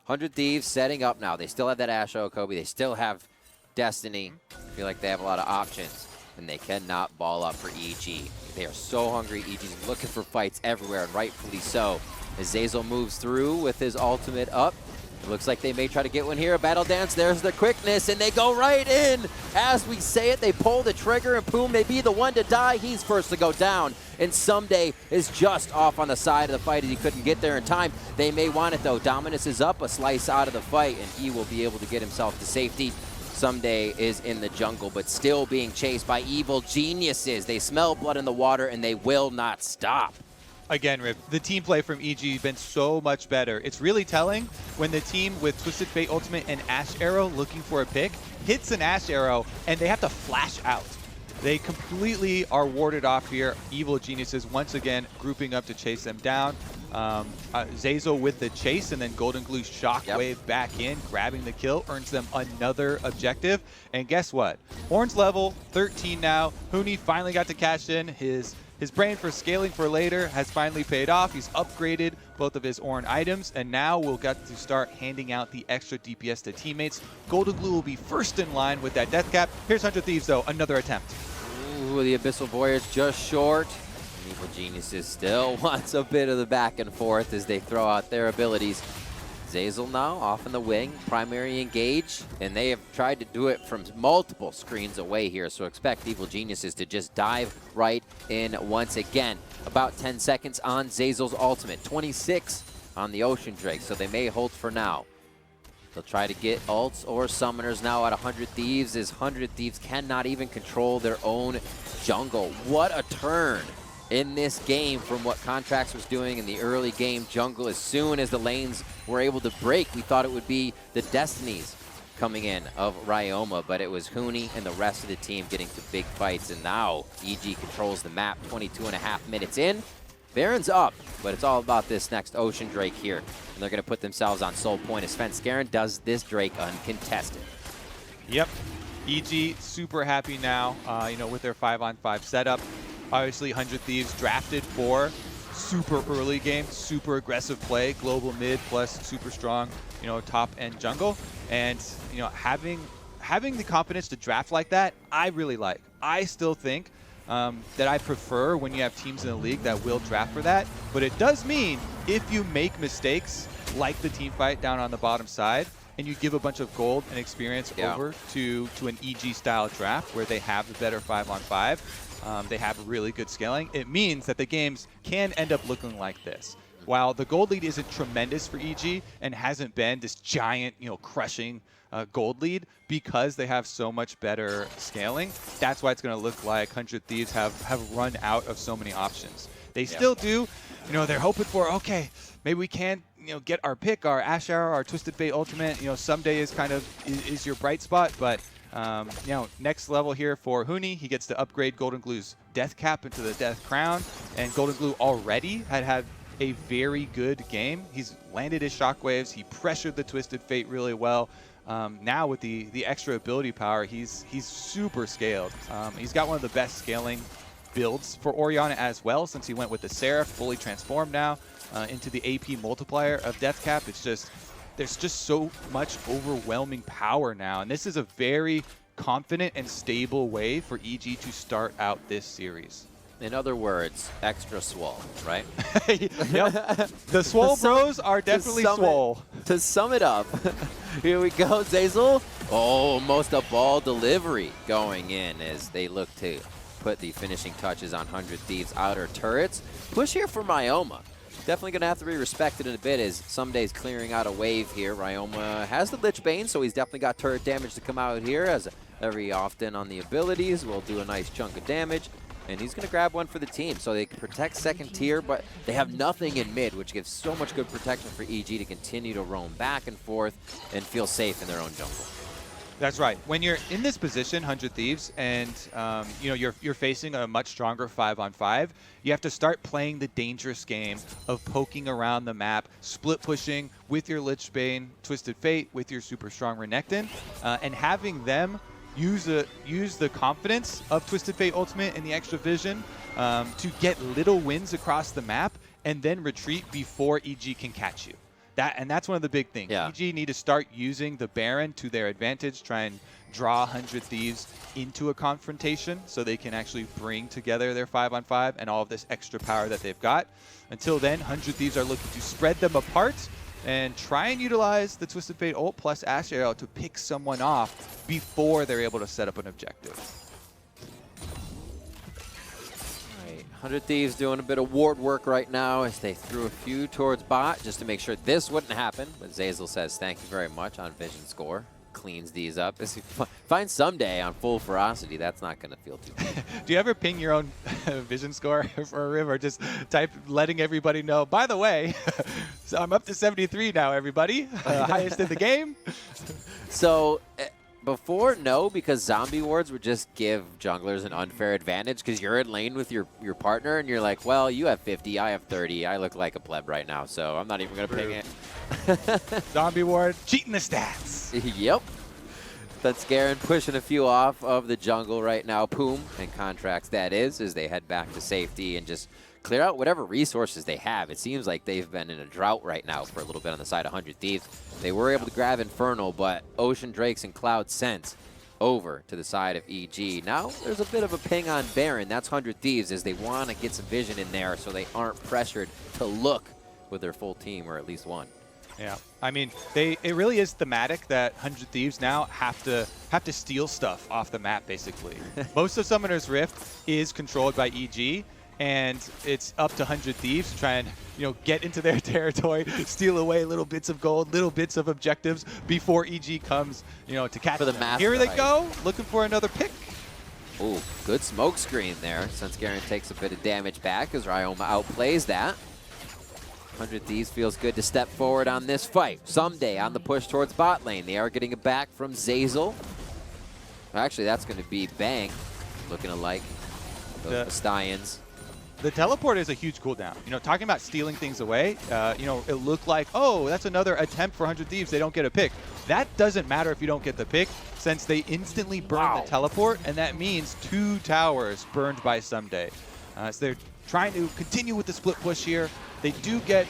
Speaker 9: 100 Thieves setting up now. They still have that Asho Kobe. They still have Destiny. I feel like they have a lot of options. And they cannot ball up for EG. They are so hungry. EG's looking for fights everywhere, and rightfully so. As Zazel moves through with his ultimate up, it looks like they may try to get one here. A Battle Dance, there's the quickness, and they go right in. As we say it, they pull the trigger, and Poom may be the one to die. He's first to go down, and Someday is just off on the side of the fight as he couldn't get there in time. They may want it, though. Dominus is up, a slice out of the fight, and he will be able to get himself to safety. Someday is in the jungle, but still being chased by Evil Geniuses. They smell blood in the water, and they will not stop.
Speaker 10: Again, Rip, the team play from EG has been so much better. It's really telling when the team with Twisted Fate Ultimate and Ash Arrow looking for a pick hits an Ash Arrow, and they have to flash out. They completely are warded off here. Evil Geniuses once again grouping up to chase them down. Zeyzal with the chase, and then Golden Glue Shockwave back in, grabbing the kill, earns them another objective. And guess what? Orange level 13 now. Huni finally got to cash in. His brain for scaling for later has finally paid off. He's upgraded both of his Orange items, and now we'll get to start handing out the extra DPS to teammates. Golden Glue will be first in line with that death cap. Here's 100 Thieves, though, another attempt.
Speaker 9: Ooh, the Abyssal Voyage just short. Evil Geniuses still wants a bit of the back and forth as they throw out their abilities. Zeyzal now off in the wing, primary engage, and they have tried to do it from multiple screens away here, so expect Evil Geniuses to just dive right in once again. About 10 seconds on Zeyzal's ultimate, 26 on the Ocean Drake, so they may hold for now. They'll try to get ults or summoners now at 100 Thieves, as 100 Thieves cannot even control their own jungle. What a turn in this game from what Contracts was doing in the early game jungle. As soon as the lanes were able to break, we thought it would be the Destinies coming in of Ryoma, but it was Huni and the rest of the team getting to big fights, and now EG controls the map 22.5 minutes in. Baron's up, but it's all about this next Ocean Drake here, and they're going to put themselves on Soul Point as Svenskeren does this Drake uncontested.
Speaker 10: Yep. EG super happy now, with their 5-on-5 setup. Obviously, 100 Thieves drafted for super early game, super aggressive play, global mid plus super strong, top end jungle. And, having the confidence to draft like that, I really like. I still think that I prefer when you have teams in the league that will draft for that. But it does mean if you make mistakes like the team fight down on the bottom side, and you give a bunch of gold and experience over to an EG style draft where they have the better 5-on-5, they have really good scaling, it means that the games can end up looking like this. While the gold lead isn't tremendous for EG and hasn't been this giant, crushing gold lead, because they have so much better scaling, that's why it's going to look like 100 Thieves have run out of so many options. They still do, they're hoping for, okay, maybe we can, get our pick, our Ash Arrow, our Twisted Fate Ultimate, someday is your bright spot, but next level here for Huni, he gets to upgrade Golden Glue's Death Cap into the Death Crown, and Golden Glue already had a very good game. He's landed his shockwaves, he pressured the Twisted Fate really well. Now with the extra ability power, he's super scaled. He's got one of the best scaling builds for Orianna as well, since he went with the Seraph, fully transformed now into the AP multiplier of Death Cap. There's just so much overwhelming power now, and this is a very confident and stable way for EG to start out this series.
Speaker 9: In other words, extra swole, right?
Speaker 10: Yep. The swole bros are definitely swole.
Speaker 9: To sum it up, here we go, Zeyzal. Oh, almost a ball delivery going in as they look to put the finishing touches on 100 Thieves' outer turrets. Push here for Ryoma. Definitely going to have to be respected in a bit as Someday's clearing out a wave here. Ryoma has the Lich Bane, so he's definitely got turret damage to come out here, as every often on the abilities will do a nice chunk of damage. And he's going to grab one for the team, so they can protect second tier, but they have nothing in mid, which gives so much good protection for EG to continue to roam back and forth and feel safe in their own jungle.
Speaker 10: That's right. When you're in this position, 100 Thieves, and you're facing a much stronger 5-on-5, you have to start playing the dangerous game of poking around the map, split pushing with your Lich Bane, Twisted Fate, with your super strong Renekton, and having them use the confidence of Twisted Fate Ultimate and the extra vision to get little wins across the map and then retreat before EG can catch you. That's one of the big things.
Speaker 9: Yeah.
Speaker 10: EG need to start using the Baron to their advantage, try and draw 100 Thieves into a confrontation so they can actually bring together their 5-on-5 and all of this extra power that they've got. Until then, 100 Thieves are looking to spread them apart and try and utilize the Twisted Fate ult plus Ash Arrow to pick someone off before they're able to set up an objective.
Speaker 9: All right, 100 Thieves doing a bit of ward work right now as they threw a few towards bot just to make sure this wouldn't happen. But Zeyzal says thank you very much on Vision Score. Cleans these up. Find Someday on full ferocity. That's not going to feel too bad.
Speaker 10: Do you ever ping your own Vision Score for a Riv, or just type letting everybody know, by the way, so I'm up to 73 now, everybody. Highest in the game.
Speaker 9: So Before, no, because zombie wards would just give junglers an unfair advantage because you're in lane with your partner and you're like, well, you have 50, I have 30. I look like a pleb right now, so I'm not even going to ping it.
Speaker 10: Zombie ward, cheating the stats.
Speaker 9: Yep. Svenskeren pushing a few off of the jungle right now. Poom and Contracts, that is, as they head back to safety and just clear out whatever resources they have. It seems like they've been in a drought right now for a little bit on the side of 100 Thieves. They were able to grab Infernal, but Ocean Drakes and Cloud sent over to the side of EG. Now there's a bit of a ping on Baron. That's 100 Thieves as they want to get some vision in there so they aren't pressured to look with their full team or at least one.
Speaker 10: Yeah, I mean, it really is thematic that 100 Thieves now have to steal stuff off the map, basically. Most of Summoner's Rift is controlled by EG, and it's up to 100 Thieves to try and, get into their territory, steal away little bits of gold, little bits of objectives before EG comes, to catch
Speaker 9: For the
Speaker 10: them.
Speaker 9: master,
Speaker 10: Here they
Speaker 9: right?
Speaker 10: go, looking for another pick.
Speaker 9: Ooh, good smoke screen there. Svenskeren takes a bit of damage back as Ryoma outplays that. 100 Thieves feels good to step forward on this fight. Someday on the push towards bot lane. They are getting it back from Zeyzal. Actually, that's going to be Bang, looking alike. Those Stallions.
Speaker 10: The teleport is a huge cooldown. Talking about stealing things away, it looked like, oh, that's another attempt for 100 Thieves. They don't get a pick. That doesn't matter if you don't get the pick, since they instantly burn the teleport, and that means 2 towers burned by Someday. So they're trying to continue with the split push here. They do get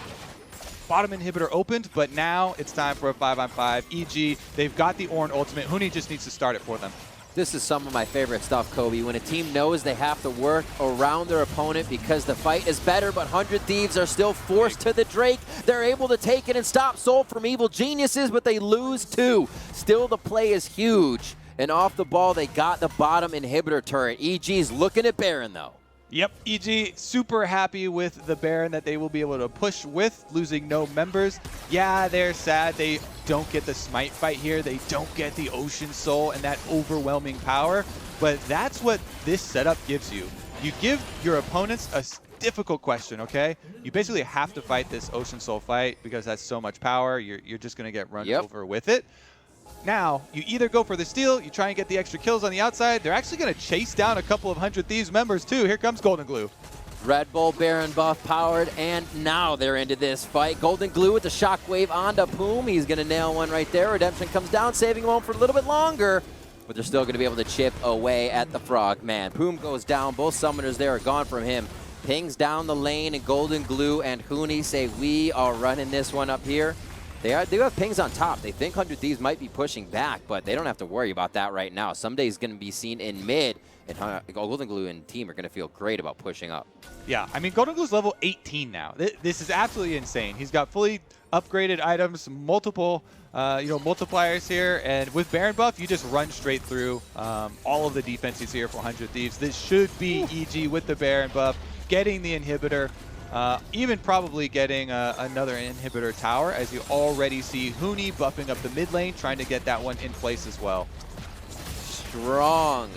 Speaker 10: bottom inhibitor opened, but now it's time for a 5-on-5. EG, they've got the Ornn ultimate. Huni just needs to start it for them.
Speaker 9: This is some of my favorite stuff, Kobe. When a team knows they have to work around their opponent because the fight is better, but 100 Thieves are still forced to the Drake. They're able to take it and stop Soul from Evil Geniuses, but they lose 2. Still, the play is huge. And off the ball, they got the bottom inhibitor turret. EG's looking at Baron, though.
Speaker 10: Yep, EG super happy with the Baron that they will be able to push with, losing no members. Yeah, they're sad they don't get the Smite fight here. They don't get the Ocean Soul and that overwhelming power. But that's what this setup gives you. You give your opponents a difficult question, okay? You basically have to fight this Ocean Soul fight because that's so much power. You're just going to get run over with it. Now, you either go for the steal, you try and get the extra kills on the outside. They're actually going to chase down a couple of 100 Thieves members, too. Here comes Golden Glue.
Speaker 9: Red Bull Baron buff powered, and now they're into this fight. Golden Glue with the shockwave onto Poom. He's going to nail one right there. Redemption comes down, saving him home for a little bit longer, but they're still going to be able to chip away at the Frog Man. Poom goes down. Both summoners there are gone from him. Pings down the lane, and Golden Glue and Huni say, we are running this one up here. They do have pings on top. They think 100 Thieves might be pushing back, but they don't have to worry about that right now. Someday he's going to be seen in mid, and Golden Glue and team are going to feel great about pushing up.
Speaker 10: Yeah, I mean, Golden Glue's level 18 now. This is absolutely insane. He's got fully upgraded items, multiple multipliers here, and with Baron buff, you just run straight through all of the defenses here for 100 Thieves. This should be EG with the Baron buff, getting the inhibitor. Even probably getting another inhibitor tower, as you already see Huni buffing up the mid lane, trying to get that one in place as well.
Speaker 9: Strong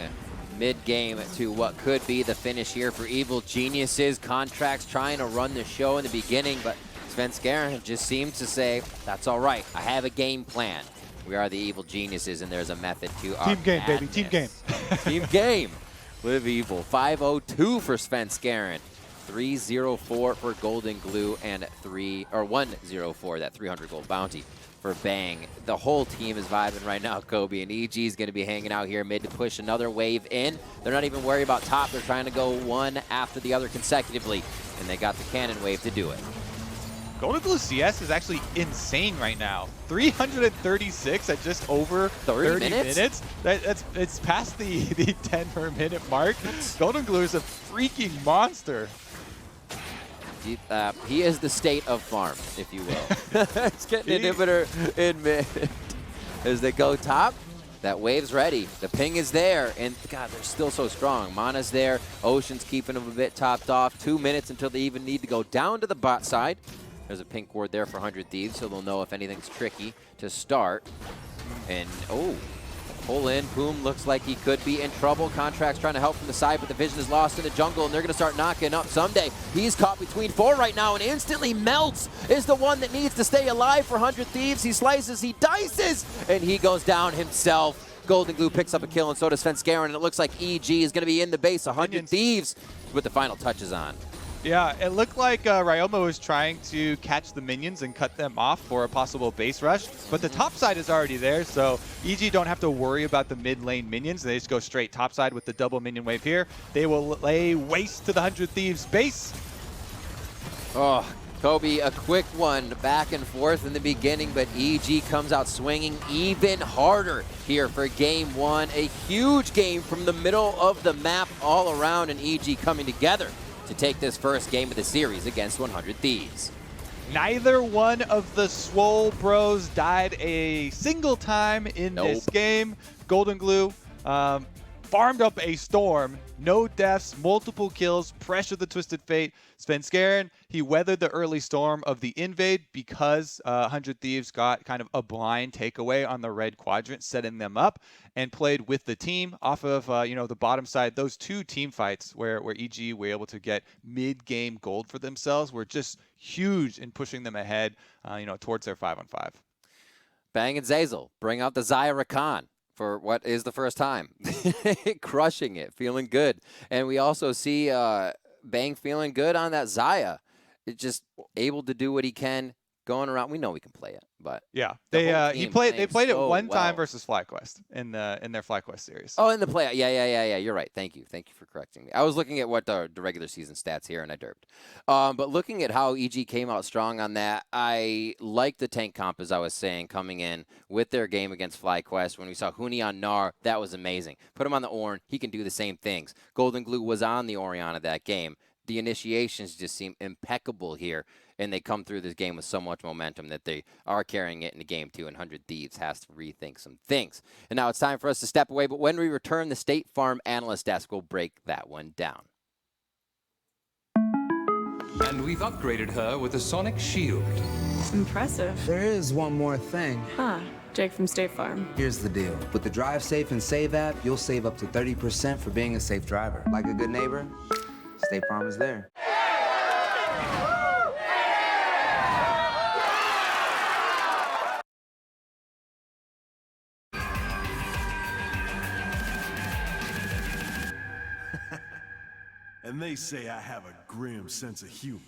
Speaker 9: mid-game to what could be the finish here for Evil Geniuses. Contracts trying to run the show in the beginning, but Svenskeren just seemed to say, that's all right, I have a game plan. We are the Evil Geniuses, and there's a method to our
Speaker 10: Team game,
Speaker 9: madness.
Speaker 10: baby, team game.
Speaker 9: Team game. Live Evil. 5-0-2 for Svenskeren. 304 for Golden Glue and 104, that 300 gold bounty for Bang. The whole team is vibing right now, Kobe, and EG is going to be hanging out here mid to push another wave in. They're not even worried about top. They're trying to go one after the other consecutively, and they got the cannon wave to do it.
Speaker 10: Golden Glue CS is actually insane right now. 336 at just over 30 minutes. It's past the 10 per minute mark. Golden Glue is a freaking monster.
Speaker 9: He is the state of farm, if you will. It's getting inhibitor in mid. As they go top, that wave's ready. The ping is there, and God, they're still so strong. Mana's there. Ocean's keeping them a bit topped off. 2 minutes until they even need to go down to the bot side. There's a pink ward there for 100 Thieves, so they'll know if anything's tricky to start. And, pull in. Poom looks like he could be in trouble. Contracts trying to help from the side, but the vision is lost in the jungle, and they're going to start knocking up Someday. He's caught between 4 right now, and instantly Melts is the one that needs to stay alive for 100 Thieves. He slices, he dices, and he goes down himself. Golden Glue picks up a kill, and so does Svenskeren, and it looks like EG is going to be in the base. 100 Thieves with the final touches on.
Speaker 10: Yeah, it looked like Ryoma was trying to catch the minions and cut them off for a possible base rush, but the top side is already there, so EG don't have to worry about the mid lane minions. They just go straight top side with the double minion wave here. They will lay waste to the 100 Thieves base.
Speaker 9: Oh, Kobe, a quick one back and forth in the beginning, but EG comes out swinging even harder here for game one. A huge game from the middle of the map all around, and EG coming together to take this first game of the series against 100 Thieves.
Speaker 10: Neither one of the Swole Bros died a single time in this game. Golden Glue farmed up a storm. No deaths, multiple kills, pressure the Twisted Fate. Svenskeren, he weathered the early storm of the invade because 100 Thieves got kind of a blind takeaway on the red quadrant, setting them up, and played with the team off of the bottom side. Those two team fights where EG were able to get mid-game gold for themselves were just huge in pushing them ahead, towards their 5-on-5.
Speaker 9: Bang and Zeyzal bring out the Xayah Rakan for what is the first time. Crushing it, feeling good. And we also see Bang feeling good on that Xayah. It's just able to do what he can, going around. We know we can play it, but
Speaker 10: yeah, they played it one time versus FlyQuest in their FlyQuest series.
Speaker 9: Oh, in the play, yeah. You're right. Thank you for correcting me. I was looking at what the regular season stats here, and I derped. But looking at how EG came out strong on that, I like the tank comp, as I was saying, coming in with their game against FlyQuest. When we saw Huni on Gnar, that was amazing. Put him on the Ornn, he can do the same things. Golden Glue was on the Orianna that game. The initiations just seem impeccable here, and they come through this game with so much momentum that they are carrying it into game 2, and 100 Thieves has to rethink some things. And now it's time for us to step away, but when we return, the State Farm Analyst Desk will break that one down.
Speaker 11: And we've upgraded her with a sonic shield.
Speaker 12: Impressive.
Speaker 13: There is one more thing.
Speaker 12: Huh. Jake from State Farm.
Speaker 13: Here's the deal. With the Drive Safe and Save app, you'll save up to 30% for being a safe driver. Like a good neighbor, State Farm is there.
Speaker 14: And they say I have a grim sense of humor.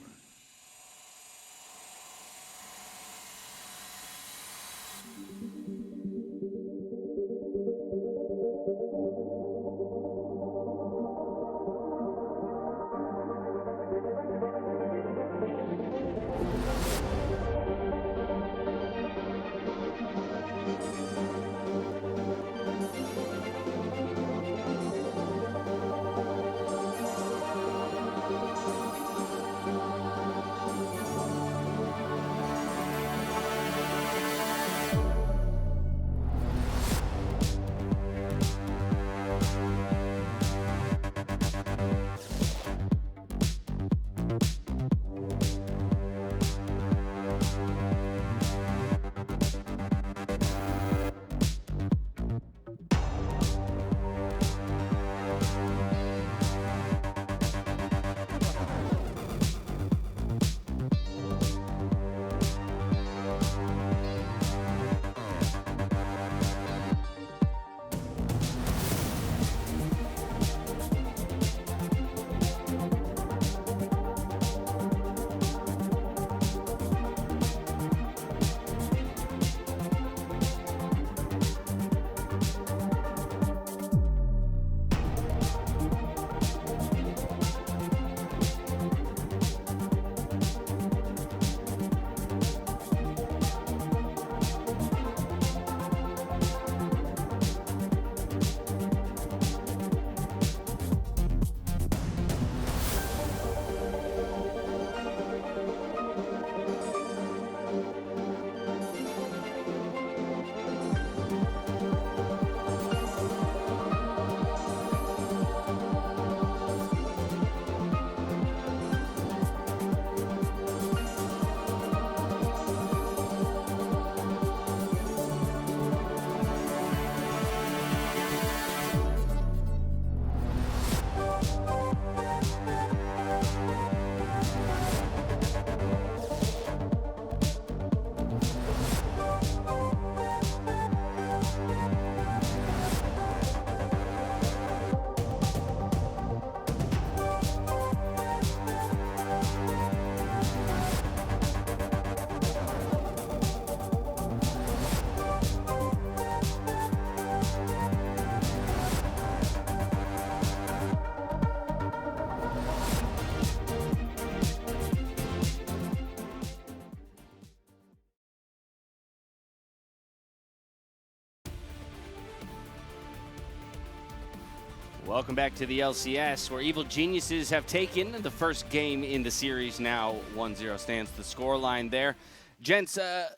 Speaker 1: Welcome back to the LCS, where Evil Geniuses have taken the first game in the series. Now 1-0 stands the scoreline there. Gents, a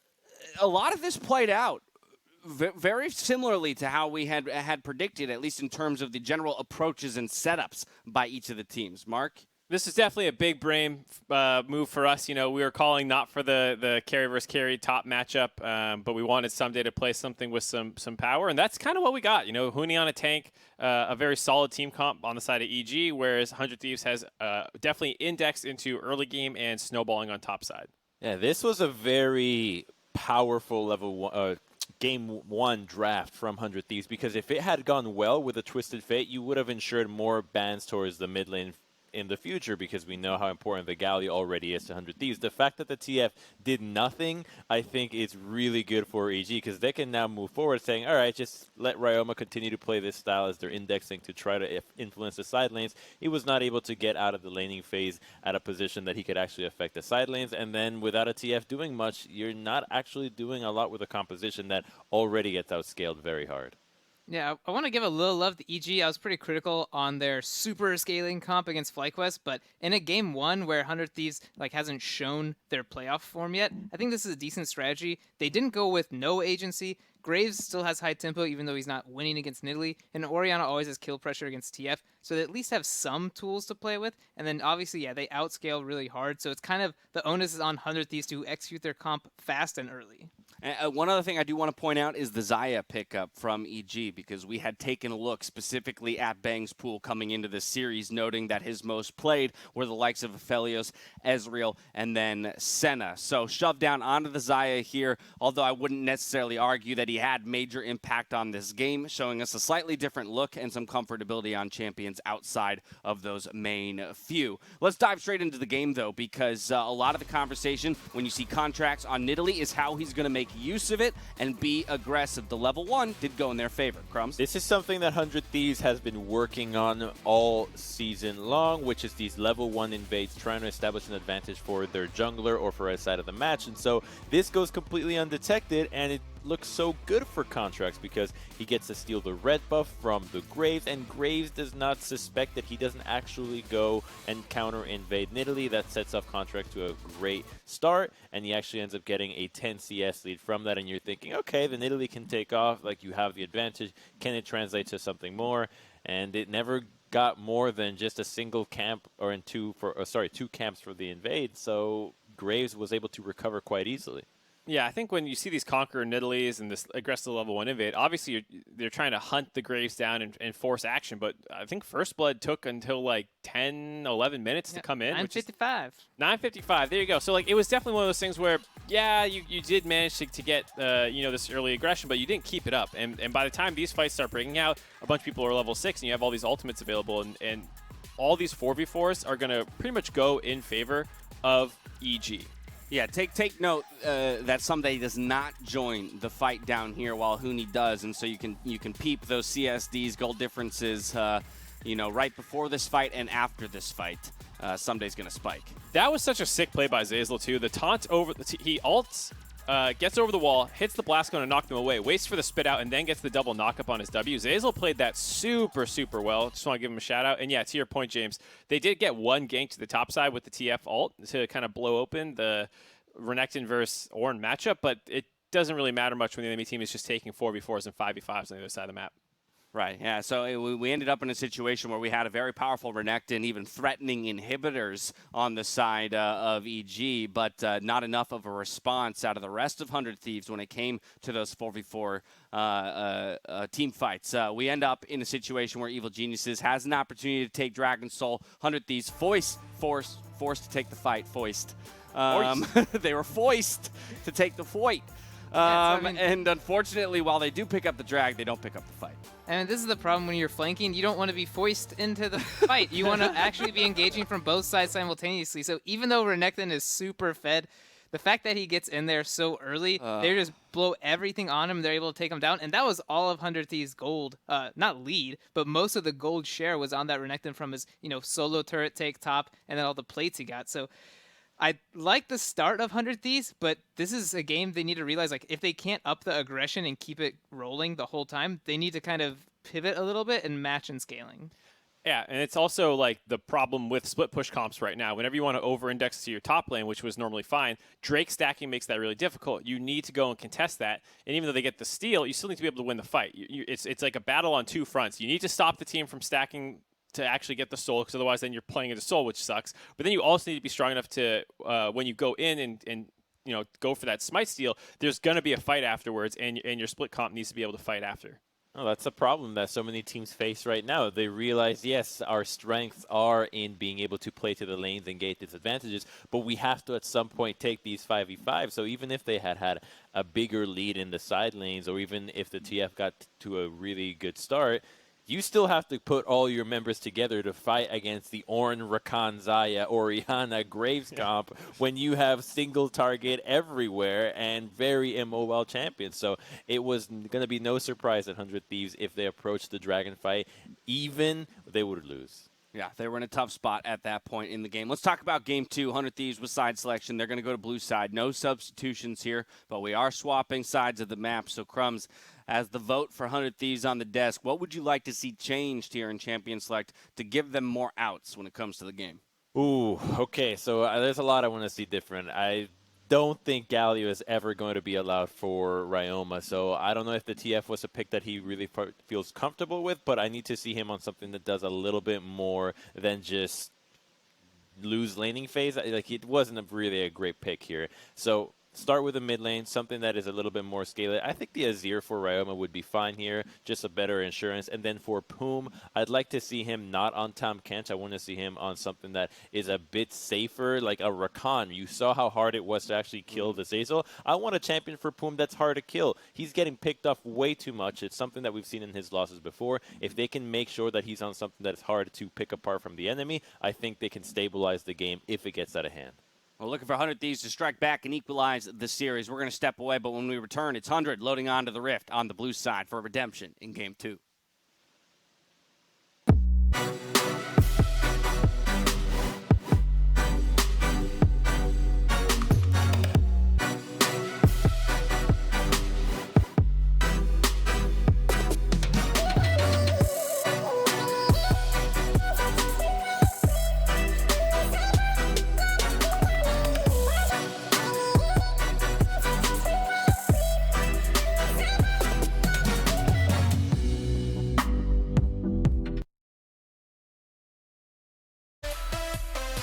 Speaker 1: lot of this played out very similarly to how we had predicted, at least in terms of the general approaches and setups by each of the teams. Mark?
Speaker 7: This is definitely a big brain move for us. You know, we were calling not for the carry versus carry top matchup, but we wanted someday to play something with some power, and that's kind of what we got. You know, Huni on a tank, a very solid team comp on the side of EG, whereas 100 Thieves has definitely indexed into early game and snowballing on top side.
Speaker 6: Yeah, this was a very powerful game one draft from 100 Thieves, because if it had gone well with a Twisted Fate, you would have ensured more bans towards the mid lane in the future, because we know how important the Galley already is to 100 Thieves. The fact that the TF did nothing, I think is really good for EG, because they can now move forward saying, all right, just let Ryoma continue to play this style as they're indexing to try to influence the side lanes. He was not able to get out of the laning phase at a position that he could actually affect the side lanes, and then without a TF doing much, you're not actually doing a lot with a composition that already gets outscaled very hard.
Speaker 4: Yeah, I want to give a little love to EG. I was pretty critical on their super scaling comp against FlyQuest, but in a game one where 100 Thieves hasn't shown their playoff form yet, I think this is a decent strategy. They didn't go with no agency. Graves still has high tempo, even though he's not winning against Nidalee, and Orianna always has kill pressure against TF, so they at least have some tools to play with. And then obviously, yeah, they outscale really hard, so it's kind of the onus is on 100 Thieves to execute their comp fast and early.
Speaker 1: One other thing I do want to point out is the Xayah pickup from EG, because we had taken a look specifically at Bang's pool coming into this series, noting that his most played were the likes of Aphelios, Ezreal, and then Senna. So shoved down onto the Xayah here, although I wouldn't necessarily argue that he had major impact on this game, showing us a slightly different look and some comfortability on champions outside of those main few. Let's dive straight into the game, though, because a lot of the conversation when you see contracts on Nidalee is how he's going to make use of it and be aggressive. The level 1 did go in their favor. Crumbs?
Speaker 6: This is something that 100 Thieves has been working on all season long, which is these level 1 invades, trying to establish an advantage for their jungler or for a side of the match. And so this goes completely undetected, and it looks so good for Contracts because he gets to steal the red buff from the Graves, and Graves does not suspect that he doesn't actually go and counter invade Nidalee. That sets off Contracts to a great start, and he actually ends up getting a 10 CS lead from that, and you're thinking, okay, the Nidalee can take off, like you have the advantage. Can it translate to something more? And it never got more than just a single camp, or two camps for the invade, so Graves was able to recover quite easily.
Speaker 7: Yeah, I think when you see these Conqueror Nidalees and this aggressive level 1 invade, obviously they're trying to hunt the Graves down and force action, but I think First Blood took until like 10, 11 minutes to come in.
Speaker 4: 9:55.
Speaker 7: 9:55, there you go. So like it was definitely one of those things where, yeah, you did manage to get this early aggression, but you didn't keep it up. And by the time these fights start breaking out, a bunch of people are level 6, and you have all these ultimates available, and all these 4v4s are going to pretty much go in favor of EG.
Speaker 1: Yeah, take note that Someday does not join the fight down here while Huni does, and so you can peep those CSDs, gold differences, right before this fight and after this fight. Someday's gonna spike.
Speaker 7: That was such a sick play by Zeyzal too. The taunt over, he ults, gets over the wall, hits the blast cone and knock them away, waits for the spit out, and then gets the double knock up on his W. Zeyzal played that super, super well. Just want to give him a shout out. And yeah, to your point, James, they did get one gank to the top side with the TF ult to kind of blow open the Renekton versus Ornn matchup, but it doesn't really matter much when the enemy team is just taking 4v4s and 5v5s on the other side of the map.
Speaker 1: Right, yeah, so we ended up in a situation where we had a very powerful Renekton, even threatening inhibitors on the side of EG, but not enough of a response out of the rest of 100 Thieves when it came to those 4v4 team fights. We end up in a situation where Evil Geniuses has an opportunity to take Dragon Soul. 100 Thieves forced to take the fight, they were forced to take the fight. And unfortunately, while they do pick up the drag, they don't pick up the fight.
Speaker 4: And this is the problem when you're flanking. You don't want to be foisted into the fight. You want to actually be engaging from both sides simultaneously. So even though Renekton is super fed, the fact that he gets in there so early, they just blow everything on him. They're able to take him down. And that was all of 100 Thieves' gold. Not lead, but most of the gold share was on that Renekton from his solo turret take top and then all the plates he got. So I like the start of 100 Thieves, but this is a game they need to realize, like, if they can't up the aggression and keep it rolling the whole time, they need to kind of pivot a little bit and match in scaling.
Speaker 7: Yeah, and it's also like the problem with split push comps right now. Whenever you want to over-index to your top lane, which was normally fine, Drake stacking makes that really difficult. You need to go and contest that, and even though they get the steal, you still need to be able to win the fight. It's like a battle on two fronts. You need to stop the team from stacking to actually get the soul, because otherwise then you're playing into soul, which sucks. But then you also need to be strong enough to, when you go in and go for that smite steal, there's going to be a fight afterwards, and your split comp needs to be able to fight after.
Speaker 6: Oh, that's a problem that so many teams face right now. They realize, yes, our strengths are in being able to play to the lanes and gate disadvantages, but we have to at some point take these 5v5. So even if they had a bigger lead in the side lanes, or even if the TF got to a really good start, you still have to put all your members together to fight against the Ornn, Rakan, Xayah, Orianna, Graves comp when you have single target everywhere and very immobile champions. So it was going to be no surprise at 100 Thieves if they approached the Dragon fight, even they would lose.
Speaker 1: Yeah, they were in a tough spot at that point in the game. Let's talk about Game 2. 100 Thieves with side selection. They're going to go to blue side. No substitutions here, but we are swapping sides of the map. So, Crumbs, as the vote for 100 Thieves on the desk, what would you like to see changed here in Champion Select to give them more outs when it comes to the game?
Speaker 6: Ooh, okay. So there's a lot I want to see different. I don't think Galio is ever going to be allowed for Ryoma, so I don't know if the TF was a pick that he really feels comfortable with, but I need to see him on something that does a little bit more than just lose laning phase. Like, it wasn't really a great pick here. So start with the mid lane, something that is a little bit more scalable. I think the Azir for Ryoma would be fine here, just a better insurance. And then for Poom, I'd like to see him not on Tahm Kench. I want to see him on something that is a bit safer, like a Rakan. You saw how hard it was to actually kill the Zeyzal. I want a champion for Poom that's hard to kill. He's getting picked off way too much. It's something that we've seen in his losses before. If they can make sure that he's on something that is hard to pick apart from the enemy, I think they can stabilize the game if it gets out of hand.
Speaker 1: We're looking for 100 Thieves to strike back and equalize the series. We're going to step away, but when we return, it's 100 loading onto the Rift on the blue side for redemption in Game 2.